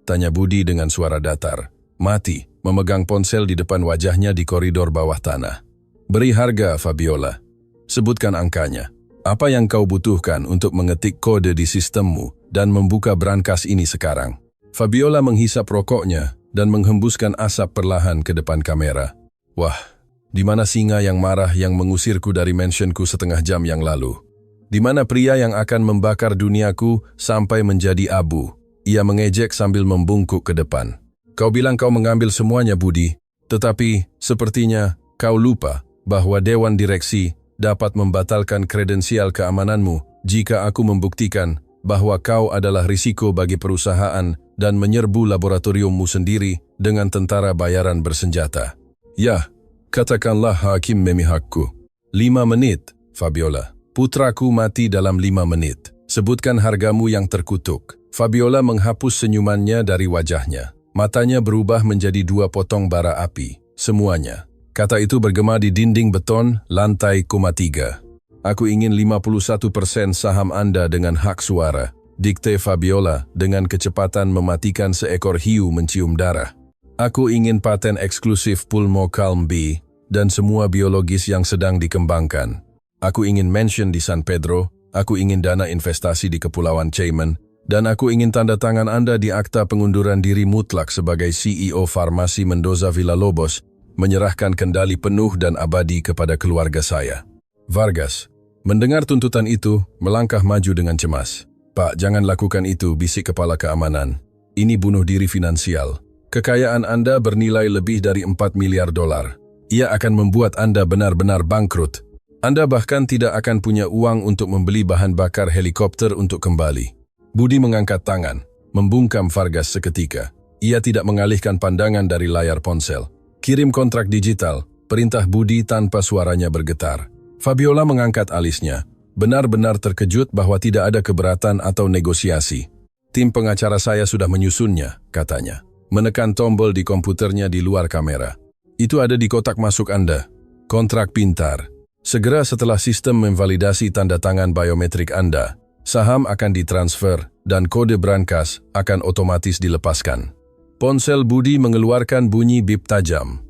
Tanya Budi dengan suara datar. Mati, memegang ponsel di depan wajahnya di koridor bawah tanah. Beri harga, Fabiola. Sebutkan angkanya. Apa yang kau butuhkan untuk mengetik kode di sistemmu dan membuka brankas ini sekarang? Fabiola menghisap rokoknya dan menghembuskan asap perlahan ke depan kamera. Wah, di mana singa yang marah yang mengusirku dari mansionku setengah jam yang lalu? Di mana pria yang akan membakar duniaku sampai menjadi abu? Ia mengejek sambil membungkuk ke depan. Kau bilang kau mengambil semuanya, Budi, tetapi sepertinya kau lupa bahwa Dewan Direksi dapat membatalkan kredensial keamananmu jika aku membuktikan bahwa kau adalah risiko bagi perusahaan dan menyerbu laboratoriummu sendiri dengan tentara bayaran bersenjata. Ya, katakanlah hakim memihakku. 5 menit, Fabiola. Putraku mati dalam 5 menit. Sebutkan hargamu yang terkutuk. Fabiola menghapus senyumannya dari wajahnya. Matanya berubah menjadi 2 potong bara api. Semuanya. Kata itu bergema di dinding beton lantai koma 3. Aku ingin 51% saham Anda dengan hak suara. Dikte Fabiola dengan kecepatan mematikan seekor hiu mencium darah. Aku ingin paten eksklusif Pulmo Calm B dan semua biologis yang sedang dikembangkan. Aku ingin mansion di San Pedro, aku ingin dana investasi di Kepulauan Cayman, dan aku ingin tanda tangan Anda di akta pengunduran diri mutlak sebagai CEO Farmasi Mendoza Villalobos, menyerahkan kendali penuh dan abadi kepada keluarga saya. Vargas mendengar tuntutan itu, melangkah maju dengan cemas. Pak, jangan lakukan itu, bisik kepala keamanan. Ini bunuh diri finansial. Kekayaan Anda bernilai lebih dari 4 miliar dolar. Ia akan membuat Anda benar-benar bangkrut. Anda bahkan tidak akan punya uang untuk membeli bahan bakar helikopter untuk kembali. Budi mengangkat tangan, membungkam Vargas seketika. Ia tidak mengalihkan pandangan dari layar ponsel. Kirim kontrak digital, perintah Budi tanpa suaranya bergetar. Fabiola mengangkat alisnya, benar-benar terkejut bahwa tidak ada keberatan atau negosiasi. Tim pengacara saya sudah menyusunnya, katanya. Menekan tombol di komputernya di luar kamera. Itu ada di kotak masuk Anda. Kontrak pintar. Segera setelah sistem memvalidasi tanda tangan biometrik Anda, saham akan ditransfer dan kode brankas akan otomatis dilepaskan. Ponsel Budi mengeluarkan bunyi bip tajam.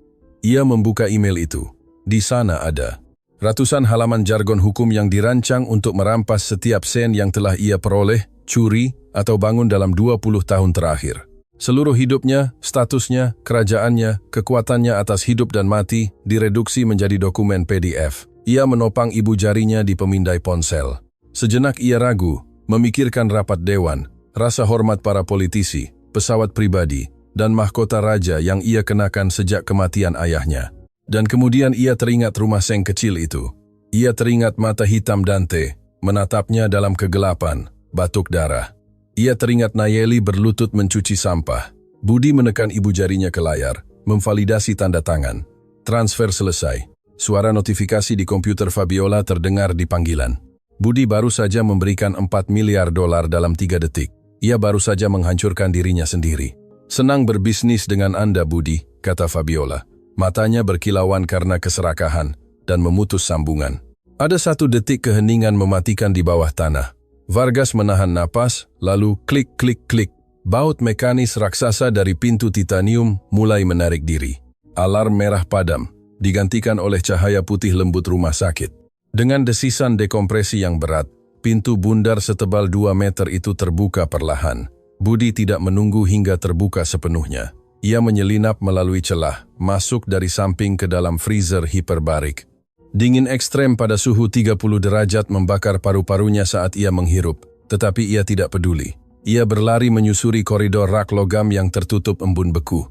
Ia membuka email itu. Di sana ada ratusan halaman jargon hukum yang dirancang untuk merampas setiap sen yang telah ia peroleh, curi, atau bangun dalam 20 tahun terakhir. Seluruh hidupnya, statusnya, kerajaannya, kekuatannya atas hidup dan mati direduksi menjadi dokumen PDF. Ia menopang ibu jarinya di pemindai ponsel. Sejenak ia ragu, memikirkan rapat dewan, rasa hormat para politisi, pesawat pribadi, dan mahkota raja yang ia kenakan sejak kematian ayahnya. Dan kemudian ia teringat rumah seng kecil itu. Ia teringat mata hitam Dante, menatapnya dalam kegelapan, batuk darah. Ia teringat Nayeli berlutut mencuci sampah. Budi menekan ibu jarinya ke layar, memvalidasi tanda tangan. Transfer selesai. Suara notifikasi di komputer Fabiola terdengar di panggilan. Budi baru saja memberikan 4 miliar dolar dalam 3 detik. Ia baru saja menghancurkan dirinya sendiri. Senang berbisnis dengan Anda, Budi, kata Fabiola. Matanya berkilauan karena keserakahan dan memutus sambungan. Ada 1 detik keheningan mematikan di bawah tanah. Vargas menahan napas, lalu klik klik klik. Baut mekanis raksasa dari pintu titanium mulai menarik diri. Alarm merah padam, digantikan oleh cahaya putih lembut rumah sakit. Dengan desisan dekompresi yang berat, pintu bundar setebal 2 meter itu terbuka perlahan. Budi tidak menunggu hingga terbuka sepenuhnya. Ia menyelinap melalui celah, masuk dari samping ke dalam freezer hiperbarik. Dingin ekstrem pada suhu 30 derajat membakar paru-parunya saat ia menghirup, tetapi ia tidak peduli. Ia berlari menyusuri koridor rak logam yang tertutup embun beku.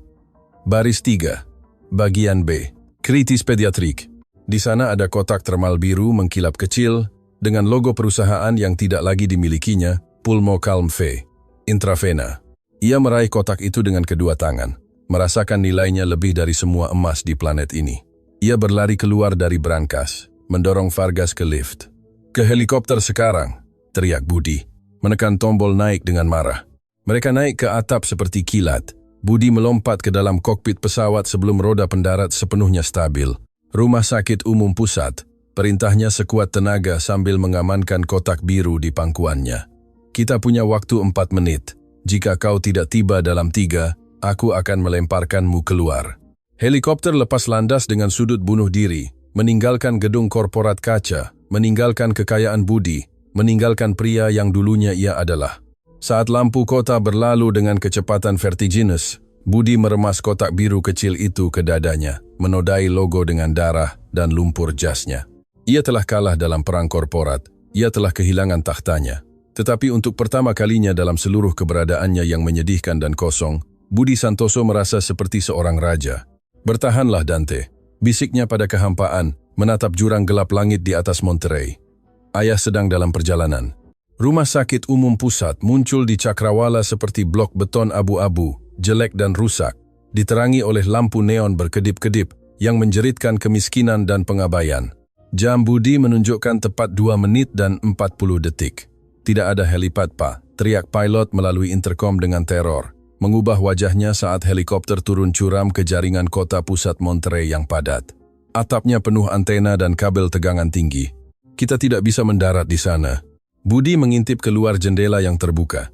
Baris 3, bagian B, kritis pediatrik. Di sana ada kotak termal biru mengkilap kecil dengan logo perusahaan yang tidak lagi dimilikinya, Pulmo Calm V, intravena. Ia meraih kotak itu dengan kedua tangan, merasakan nilainya lebih dari semua emas di planet ini. Ia berlari keluar dari brankas, mendorong Vargas ke lift. Ke helikopter sekarang, teriak Budi, menekan tombol naik dengan marah. Mereka naik ke atap seperti kilat. Budi melompat ke dalam kokpit pesawat sebelum roda pendarat sepenuhnya stabil. Rumah Sakit Umum Pusat, perintahnya sekuat tenaga sambil mengamankan kotak biru di pangkuannya. Kita punya waktu 4 menit. Jika kau tidak tiba dalam 3, aku akan melemparkanmu keluar. Helikopter lepas landas dengan sudut bunuh diri, meninggalkan gedung korporat kaca, meninggalkan kekayaan Budi, meninggalkan pria yang dulunya ia adalah. Saat lampu kota berlalu dengan kecepatan vertiginous, Budi meremas kotak biru kecil itu ke dadanya, menodai logo dengan darah dan lumpur jasnya. Ia telah kalah dalam perang korporat, ia telah kehilangan tahtanya. Tetapi untuk pertama kalinya dalam seluruh keberadaannya yang menyedihkan dan kosong, Budi Santoso merasa seperti seorang raja. Bertahanlah Dante, bisiknya pada kehampaan, menatap jurang gelap langit di atas Monterey. Ayah sedang dalam perjalanan. Rumah Sakit Umum Pusat muncul di cakrawala seperti blok beton abu-abu, jelek dan rusak, diterangi oleh lampu neon berkedip-kedip yang menjeritkan kemiskinan dan pengabaian. Jam Budi menunjukkan tepat 2 menit dan 40 detik. Tidak ada helipad, Pak, teriak pilot melalui intercom dengan teror, mengubah wajahnya saat helikopter turun curam ke jaringan kota pusat Monterey yang padat. Atapnya penuh antena dan kabel tegangan tinggi. Kita tidak bisa mendarat di sana. Budi mengintip keluar jendela yang terbuka.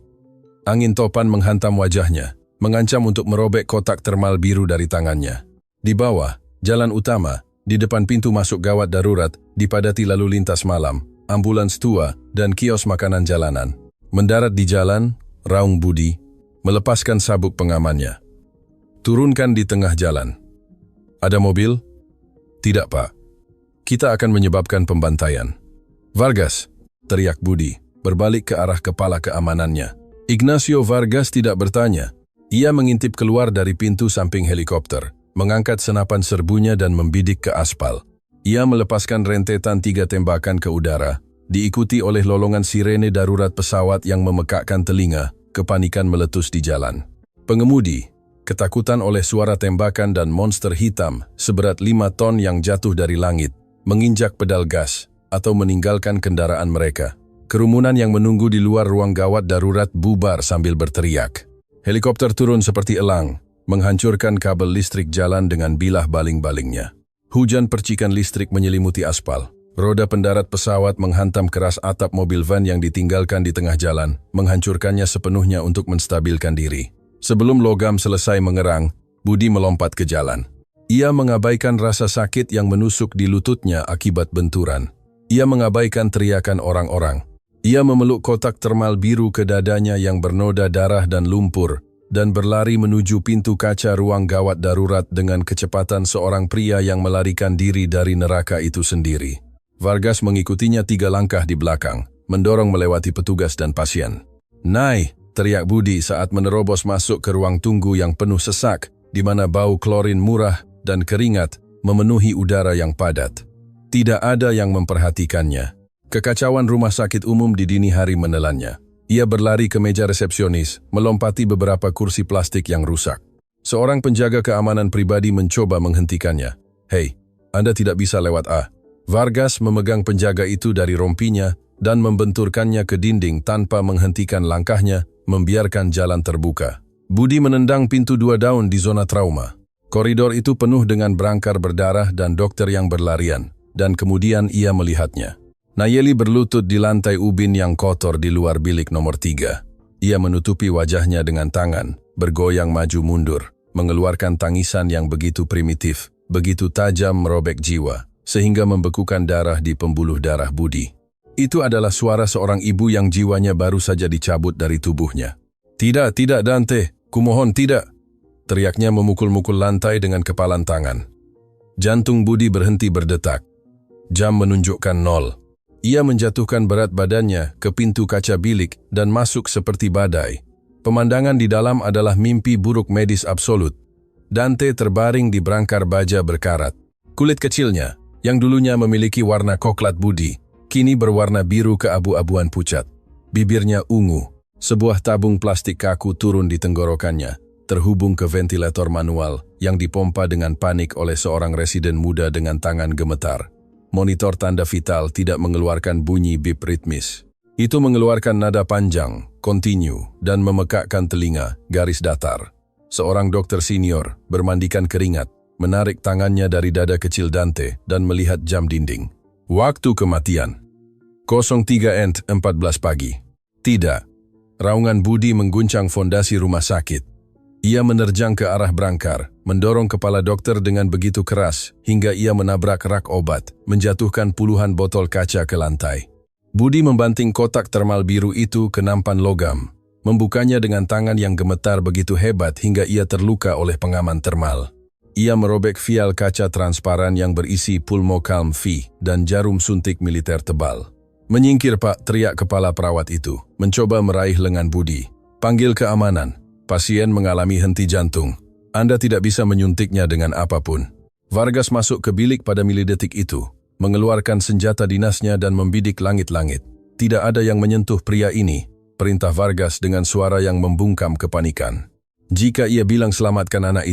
Angin topan menghantam wajahnya, mengancam untuk merobek kotak termal biru dari tangannya. Di bawah, jalan utama, di depan pintu masuk gawat darurat, dipadati lalu lintas malam, ambulans tua, dan kios makanan jalanan. Mendarat di jalan, raung Budi, melepaskan sabuk pengamannya. Turunkan di tengah jalan. Ada mobil? Tidak, Pak. Kita akan menyebabkan pembantaian. Vargas, teriak Budi, berbalik ke arah kepala keamanannya. Ignacio Vargas tidak bertanya. Ia mengintip keluar dari pintu samping helikopter, mengangkat senapan serbunya dan membidik ke aspal. Ia melepaskan rentetan 3 tembakan ke udara, diikuti oleh lolongan sirene darurat pesawat yang memekakkan telinga, kepanikan meletus di jalan. Pengemudi, ketakutan oleh suara tembakan dan monster hitam seberat 5 ton yang jatuh dari langit, menginjak pedal gas, atau meninggalkan kendaraan mereka. Kerumunan yang menunggu di luar ruang gawat darurat bubar sambil berteriak. Helikopter turun seperti elang, menghancurkan kabel listrik jalan dengan bilah baling-balingnya. Hujan percikan listrik menyelimuti aspal. Roda pendarat pesawat menghantam keras atap mobil van yang ditinggalkan di tengah jalan, menghancurkannya sepenuhnya untuk menstabilkan diri. Sebelum logam selesai mengerang, Budi melompat ke jalan. Ia mengabaikan rasa sakit yang menusuk di lututnya akibat benturan. Ia mengabaikan teriakan orang-orang. Ia memeluk kotak termal biru ke dadanya yang bernoda darah dan lumpur, dan berlari menuju pintu kaca ruang gawat darurat dengan kecepatan seorang pria yang melarikan diri dari neraka itu sendiri. Vargas mengikutinya 3 langkah di belakang, mendorong melewati petugas dan pasien. "Nai!" teriak Budi saat menerobos masuk ke ruang tunggu yang penuh sesak, di mana bau klorin murah dan keringat memenuhi udara yang padat. Tidak ada yang memperhatikannya. Kekacauan rumah sakit umum di dini hari menelannya. Ia berlari ke meja resepsionis, melompati beberapa kursi plastik yang rusak. Seorang penjaga keamanan pribadi mencoba menghentikannya. "Hei, Anda tidak bisa lewat A." Vargas memegang penjaga itu dari rompinya dan membenturkannya ke dinding tanpa menghentikan langkahnya, membiarkan jalan terbuka. Budi menendang pintu 2 daun di zona trauma. Koridor itu penuh dengan berangkar berdarah dan dokter yang berlarian, dan kemudian ia melihatnya. Nayeli berlutut di lantai ubin yang kotor di luar bilik nomor 3. Ia menutupi wajahnya dengan tangan, bergoyang maju mundur, mengeluarkan tangisan yang begitu primitif, begitu tajam merobek jiwa, sehingga membekukan darah di pembuluh darah Budi. Itu adalah suara seorang ibu yang jiwanya baru saja dicabut dari tubuhnya. "Tidak, tidak Dante, kumohon tidak!" teriaknya memukul-mukul lantai dengan kepalan tangan. Jantung Budi berhenti berdetak. Jam menunjukkan 0. Ia menjatuhkan berat badannya ke pintu kaca bilik dan masuk seperti badai. Pemandangan di dalam adalah mimpi buruk medis absolut. Dante terbaring di berangkar baja berkarat. Kulit kecilnya, yang dulunya memiliki warna koklat Budi, kini berwarna biru keabu-abuan pucat. Bibirnya ungu. Sebuah tabung plastik kaku turun di tenggorokannya, terhubung ke ventilator manual yang dipompa dengan panik oleh seorang residen muda dengan tangan gemetar. Monitor tanda vital tidak mengeluarkan bunyi bip ritmis. Itu mengeluarkan nada panjang, kontinu, dan memekakkan telinga, garis datar. Seorang dokter senior, bermandikan keringat, menarik tangannya dari dada kecil Dante dan melihat jam dinding. Waktu kematian. 03:14 pagi. Tidak. Raungan Budi mengguncang fondasi rumah sakit. Ia menerjang ke arah berangkar, mendorong kepala dokter dengan begitu keras hingga ia menabrak rak obat, menjatuhkan puluhan botol kaca ke lantai. Budi membanting kotak termal biru itu ke nampan logam, membukanya dengan tangan yang gemetar begitu hebat hingga ia terluka oleh pengaman termal. Ia merobek vial kaca transparan yang berisi Pulmocalm V dan jarum suntik militer tebal. "Menyingkir Pak," teriak kepala perawat itu, mencoba meraih lengan Budi. "Panggil keamanan. Pasien mengalami henti jantung. Anda tidak bisa menyuntiknya dengan apapun." Vargas masuk ke bilik pada milidetik itu, mengeluarkan senjata dinasnya dan membidik langit-langit. "Tidak ada yang menyentuh pria ini," perintah Vargas dengan suara yang membungkam kepanikan. Jika ia bilang selamatkan anak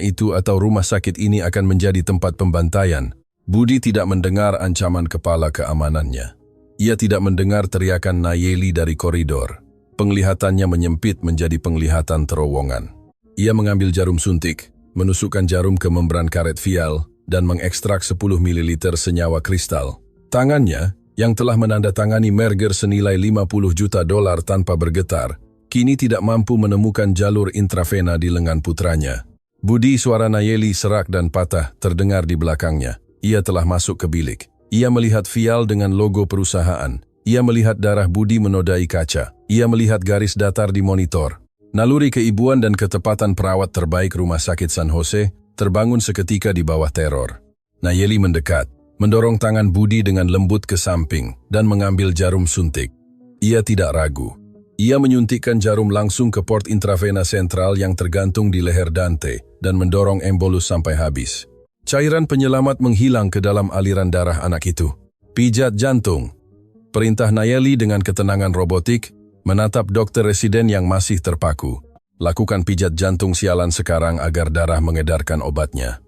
itu atau rumah sakit ini akan menjadi tempat pembantaian, Budi tidak mendengar ancaman kepala keamanannya. Ia tidak mendengar teriakan Nayeli dari koridor. Penglihatannya menyempit menjadi penglihatan terowongan. Ia mengambil jarum suntik, menusukkan jarum ke membran karet vial, dan mengekstrak 10 ml senyawa kristal. Tangannya, yang telah menandatangani merger senilai 50 juta dolar tanpa bergetar, kini tidak mampu menemukan jalur intravena di lengan putranya. Budi, suara Nayeli serak dan patah terdengar di belakangnya. Ia telah masuk ke bilik. Ia melihat vial dengan logo perusahaan. Ia melihat darah Budi menodai kaca. Ia melihat garis datar di monitor. Naluri keibuan dan ketepatan perawat terbaik Rumah Sakit San Jose terbangun seketika di bawah teror. Nayeli mendekat, mendorong tangan Budi dengan lembut ke samping dan mengambil jarum suntik. Ia tidak ragu. Ia menyuntikkan jarum langsung ke port intravena sentral yang tergantung di leher Dante dan mendorong embolus sampai habis. Cairan penyelamat menghilang ke dalam aliran darah anak itu. Pijat jantung. Perintah Nayeli dengan ketenangan robotik menatap dokter residen yang masih terpaku. Lakukan pijat jantung sialan sekarang agar darah mengedarkan obatnya.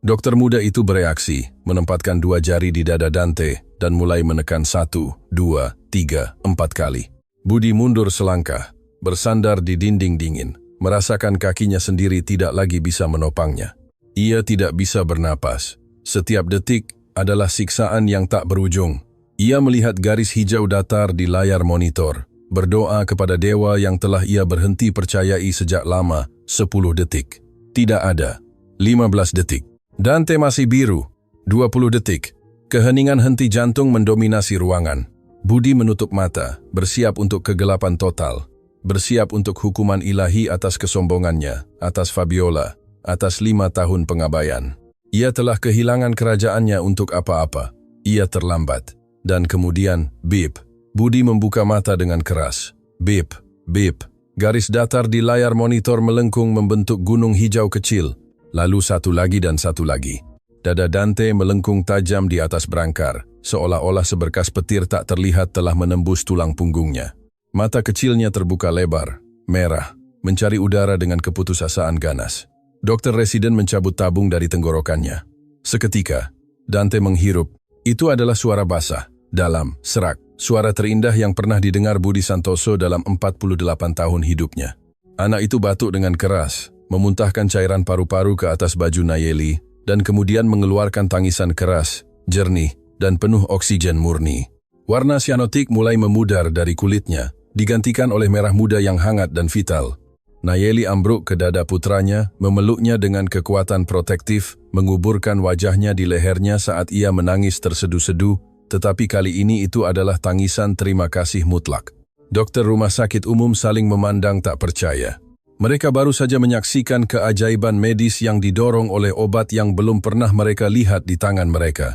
Dokter muda itu bereaksi, menempatkan 2 jari di dada Dante dan mulai menekan 1, 2, 3, 4 kali. Budi mundur selangkah, bersandar di dinding dingin, merasakan kakinya sendiri tidak lagi bisa menopangnya. Ia tidak bisa bernapas. Setiap detik adalah siksaan yang tak berujung. Ia melihat garis hijau datar di layar monitor, berdoa kepada dewa yang telah ia berhenti percayai sejak lama, 10 detik. Tidak ada. 15 detik. Dante masih biru. 20 detik. Keheningan henti jantung mendominasi ruangan. Budi menutup mata, bersiap untuk kegelapan total. Bersiap untuk hukuman ilahi atas kesombongannya, atas Fabiola, atas 5 tahun pengabaian. Ia telah kehilangan kerajaannya untuk apa-apa. Ia terlambat. Dan kemudian, bip. Budi membuka mata dengan keras. Bip, bip. Garis datar di layar monitor melengkung membentuk gunung hijau kecil. Lalu satu lagi dan satu lagi. Dada Dante melengkung tajam di atas berangkar, seolah-olah seberkas petir tak terlihat telah menembus tulang punggungnya. Mata kecilnya terbuka lebar, merah, mencari udara dengan keputusasaan ganas. Dokter residen mencabut tabung dari tenggorokannya. Seketika, Dante menghirup. Itu adalah suara basah, dalam, serak. Suara terindah yang pernah didengar Budi Santoso dalam 48 tahun hidupnya. Anak itu batuk dengan keras, memuntahkan cairan paru-paru ke atas baju Nayeli, dan kemudian mengeluarkan tangisan keras, jernih, dan penuh oksigen murni. Warna sianotik mulai memudar dari kulitnya, digantikan oleh merah muda yang hangat dan vital. Nayeli ambruk ke dada putranya, memeluknya dengan kekuatan protektif, menguburkan wajahnya di lehernya saat ia menangis terseduh-seduh, tetapi kali ini itu adalah tangisan terima kasih mutlak. Dokter rumah sakit umum saling memandang tak percaya. Mereka baru saja menyaksikan keajaiban medis yang didorong oleh obat yang belum pernah mereka lihat di tangan mereka.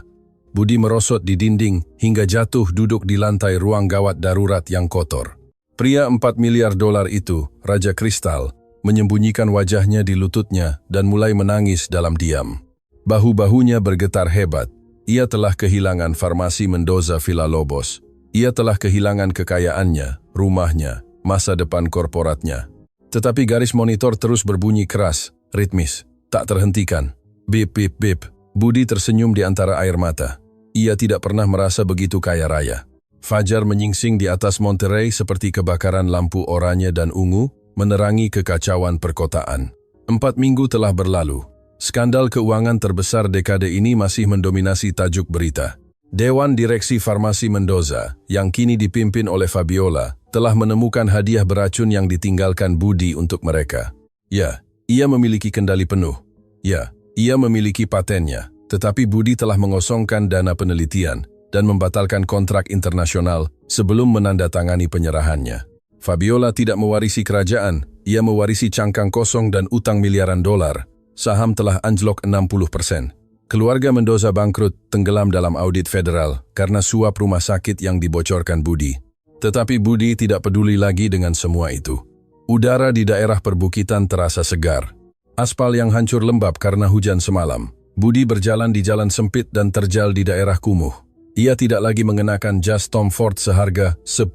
Budi merosot di dinding hingga jatuh duduk di lantai ruang gawat darurat yang kotor. Pria 4 miliar dolar itu, Raja Kristal, menyembunyikan wajahnya di lututnya dan mulai menangis dalam diam. Bahu-bahunya bergetar hebat. Ia telah kehilangan farmasi Mendoza Villalobos. Ia telah kehilangan kekayaannya, rumahnya, masa depan korporatnya. Tetapi garis monitor terus berbunyi keras, ritmis, tak terhentikan. Bip, bip, bip. Budi tersenyum di antara air mata. Ia tidak pernah merasa begitu kaya raya. Fajar menyingsing di atas Monterey seperti kebakaran lampu oranye dan ungu, menerangi kekacauan perkotaan. 4 minggu telah berlalu. Skandal keuangan terbesar dekade ini masih mendominasi tajuk berita. Dewan Direksi Farmasi Mendoza, yang kini dipimpin oleh Fabiola, telah menemukan hadiah beracun yang ditinggalkan Budi untuk mereka. Ya, ia memiliki kendali penuh. Ya, ia memiliki patennya, tetapi Budi telah mengosongkan dana penelitian dan membatalkan kontrak internasional sebelum menandatangani penyerahannya. Fabiola tidak mewarisi kerajaan, ia mewarisi cangkang kosong dan utang miliaran dolar. Saham telah anjlok 60%. Keluarga Mendoza bangkrut, tenggelam dalam audit federal karena suap rumah sakit yang dibocorkan Budi. Tetapi Budi tidak peduli lagi dengan semua itu. Udara di daerah perbukitan terasa segar. Aspal yang hancur lembab karena hujan semalam. Budi berjalan di jalan sempit dan terjal di daerah kumuh. Ia tidak lagi mengenakan jas Tom Ford seharga 10.000.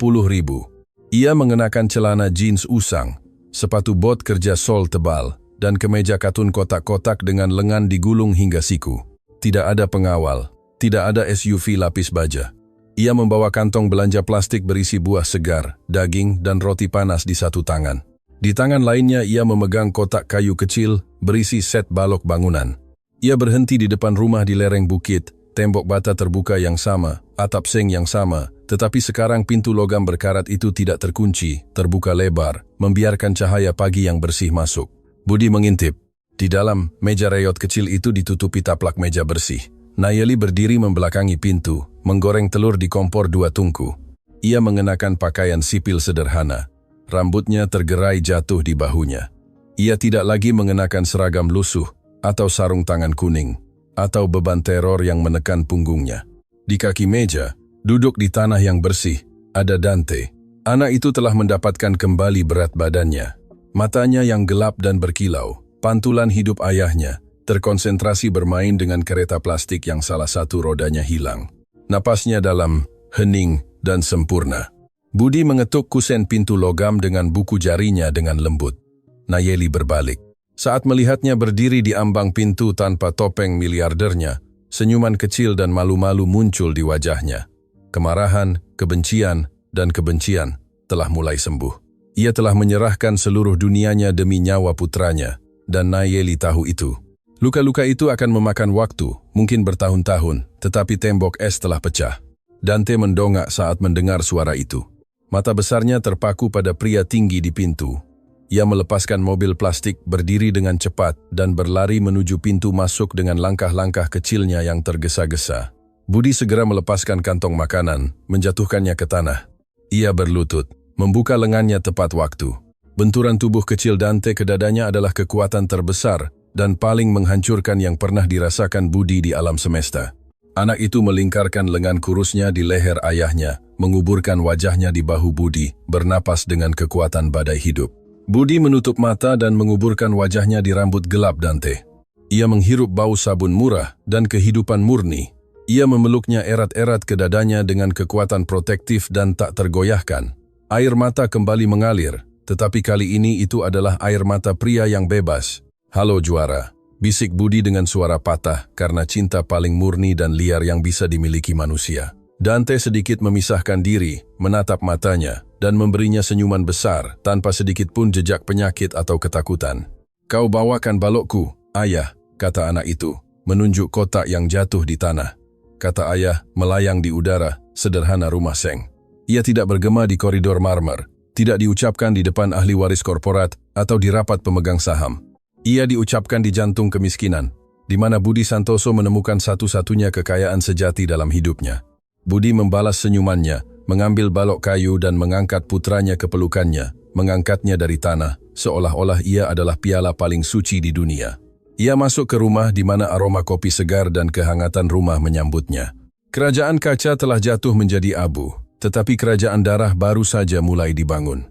Ia mengenakan celana jeans usang, sepatu bot kerja sol tebal, dan kemeja katun kotak-kotak dengan lengan digulung hingga siku. Tidak ada pengawal, tidak ada SUV lapis baja. Ia membawa kantong belanja plastik berisi buah segar, daging, dan roti panas di satu tangan. Di tangan lainnya ia memegang kotak kayu kecil berisi set balok bangunan. Ia berhenti di depan rumah di lereng bukit, tembok bata terbuka yang sama, atap seng yang sama, tetapi sekarang pintu logam berkarat itu tidak terkunci, terbuka lebar, membiarkan cahaya pagi yang bersih masuk. Budi mengintip. Di dalam, meja reot kecil itu ditutupi taplak meja bersih. Nayeli berdiri membelakangi pintu, menggoreng telur di kompor 2 tungku. Ia mengenakan pakaian sipil sederhana. Rambutnya tergerai jatuh di bahunya. Ia tidak lagi mengenakan seragam lusuh, atau sarung tangan kuning, atau beban teror yang menekan punggungnya. Di kaki meja, duduk di tanah yang bersih, ada Dante. Anak itu telah mendapatkan kembali berat badannya. Matanya yang gelap dan berkilau, pantulan hidup ayahnya, terkonsentrasi bermain dengan kereta plastik yang salah satu rodanya hilang. Napasnya dalam, hening, dan sempurna. Budi mengetuk kusen pintu logam dengan buku jarinya dengan lembut. Nayeli berbalik. Saat melihatnya berdiri di ambang pintu tanpa topeng miliardernya, senyuman kecil dan malu-malu muncul di wajahnya. Kemarahan, kebencian, dan kebencian telah mulai sembuh. Ia telah menyerahkan seluruh dunianya demi nyawa putranya, dan Nayeli tahu itu. Luka-luka itu akan memakan waktu, mungkin bertahun-tahun, tetapi tembok es telah pecah. Dante mendongak saat mendengar suara itu. Mata besarnya terpaku pada pria tinggi di pintu. Ia melepaskan mobil plastik, berdiri dengan cepat, dan berlari menuju pintu masuk dengan langkah-langkah kecilnya yang tergesa-gesa. Budi segera melepaskan kantong makanan, menjatuhkannya ke tanah. Ia berlutut, membuka lengannya tepat waktu. Benturan tubuh kecil Dante ke dadanya adalah kekuatan terbesar dan paling menghancurkan yang pernah dirasakan Budi di alam semesta. Anak itu melingkarkan lengan kurusnya di leher ayahnya, menguburkan wajahnya di bahu Budi, bernapas dengan kekuatan badai hidup. Budi menutup mata dan menguburkan wajahnya di rambut gelap Dante. Ia menghirup bau sabun murah dan kehidupan murni. Ia memeluknya erat-erat ke dadanya dengan kekuatan protektif dan tak tergoyahkan. Air mata kembali mengalir, tetapi kali ini itu adalah air mata pria yang bebas. "Halo juara," bisik Budi dengan suara patah karena cinta paling murni dan liar yang bisa dimiliki manusia. Dante sedikit memisahkan diri, menatap matanya, dan memberinya senyuman besar tanpa sedikit pun jejak penyakit atau ketakutan. "Kau bawakan balokku, ayah," kata anak itu, menunjuk kotak yang jatuh di tanah. Kata ayah melayang di udara, sederhana rumah seng. Ia tidak bergema di koridor marmer, tidak diucapkan di depan ahli waris korporat atau di rapat pemegang saham. Ia diucapkan di jantung kemiskinan, di mana Budi Santoso menemukan satu-satunya kekayaan sejati dalam hidupnya. Budi membalas senyumannya, mengambil balok kayu dan mengangkat putranya ke pelukannya, mengangkatnya dari tanah, seolah-olah ia adalah piala paling suci di dunia. Ia masuk ke rumah di mana aroma kopi segar dan kehangatan rumah menyambutnya. Kerajaan kaca telah jatuh menjadi abu, tetapi kerajaan darah baru saja mulai dibangun.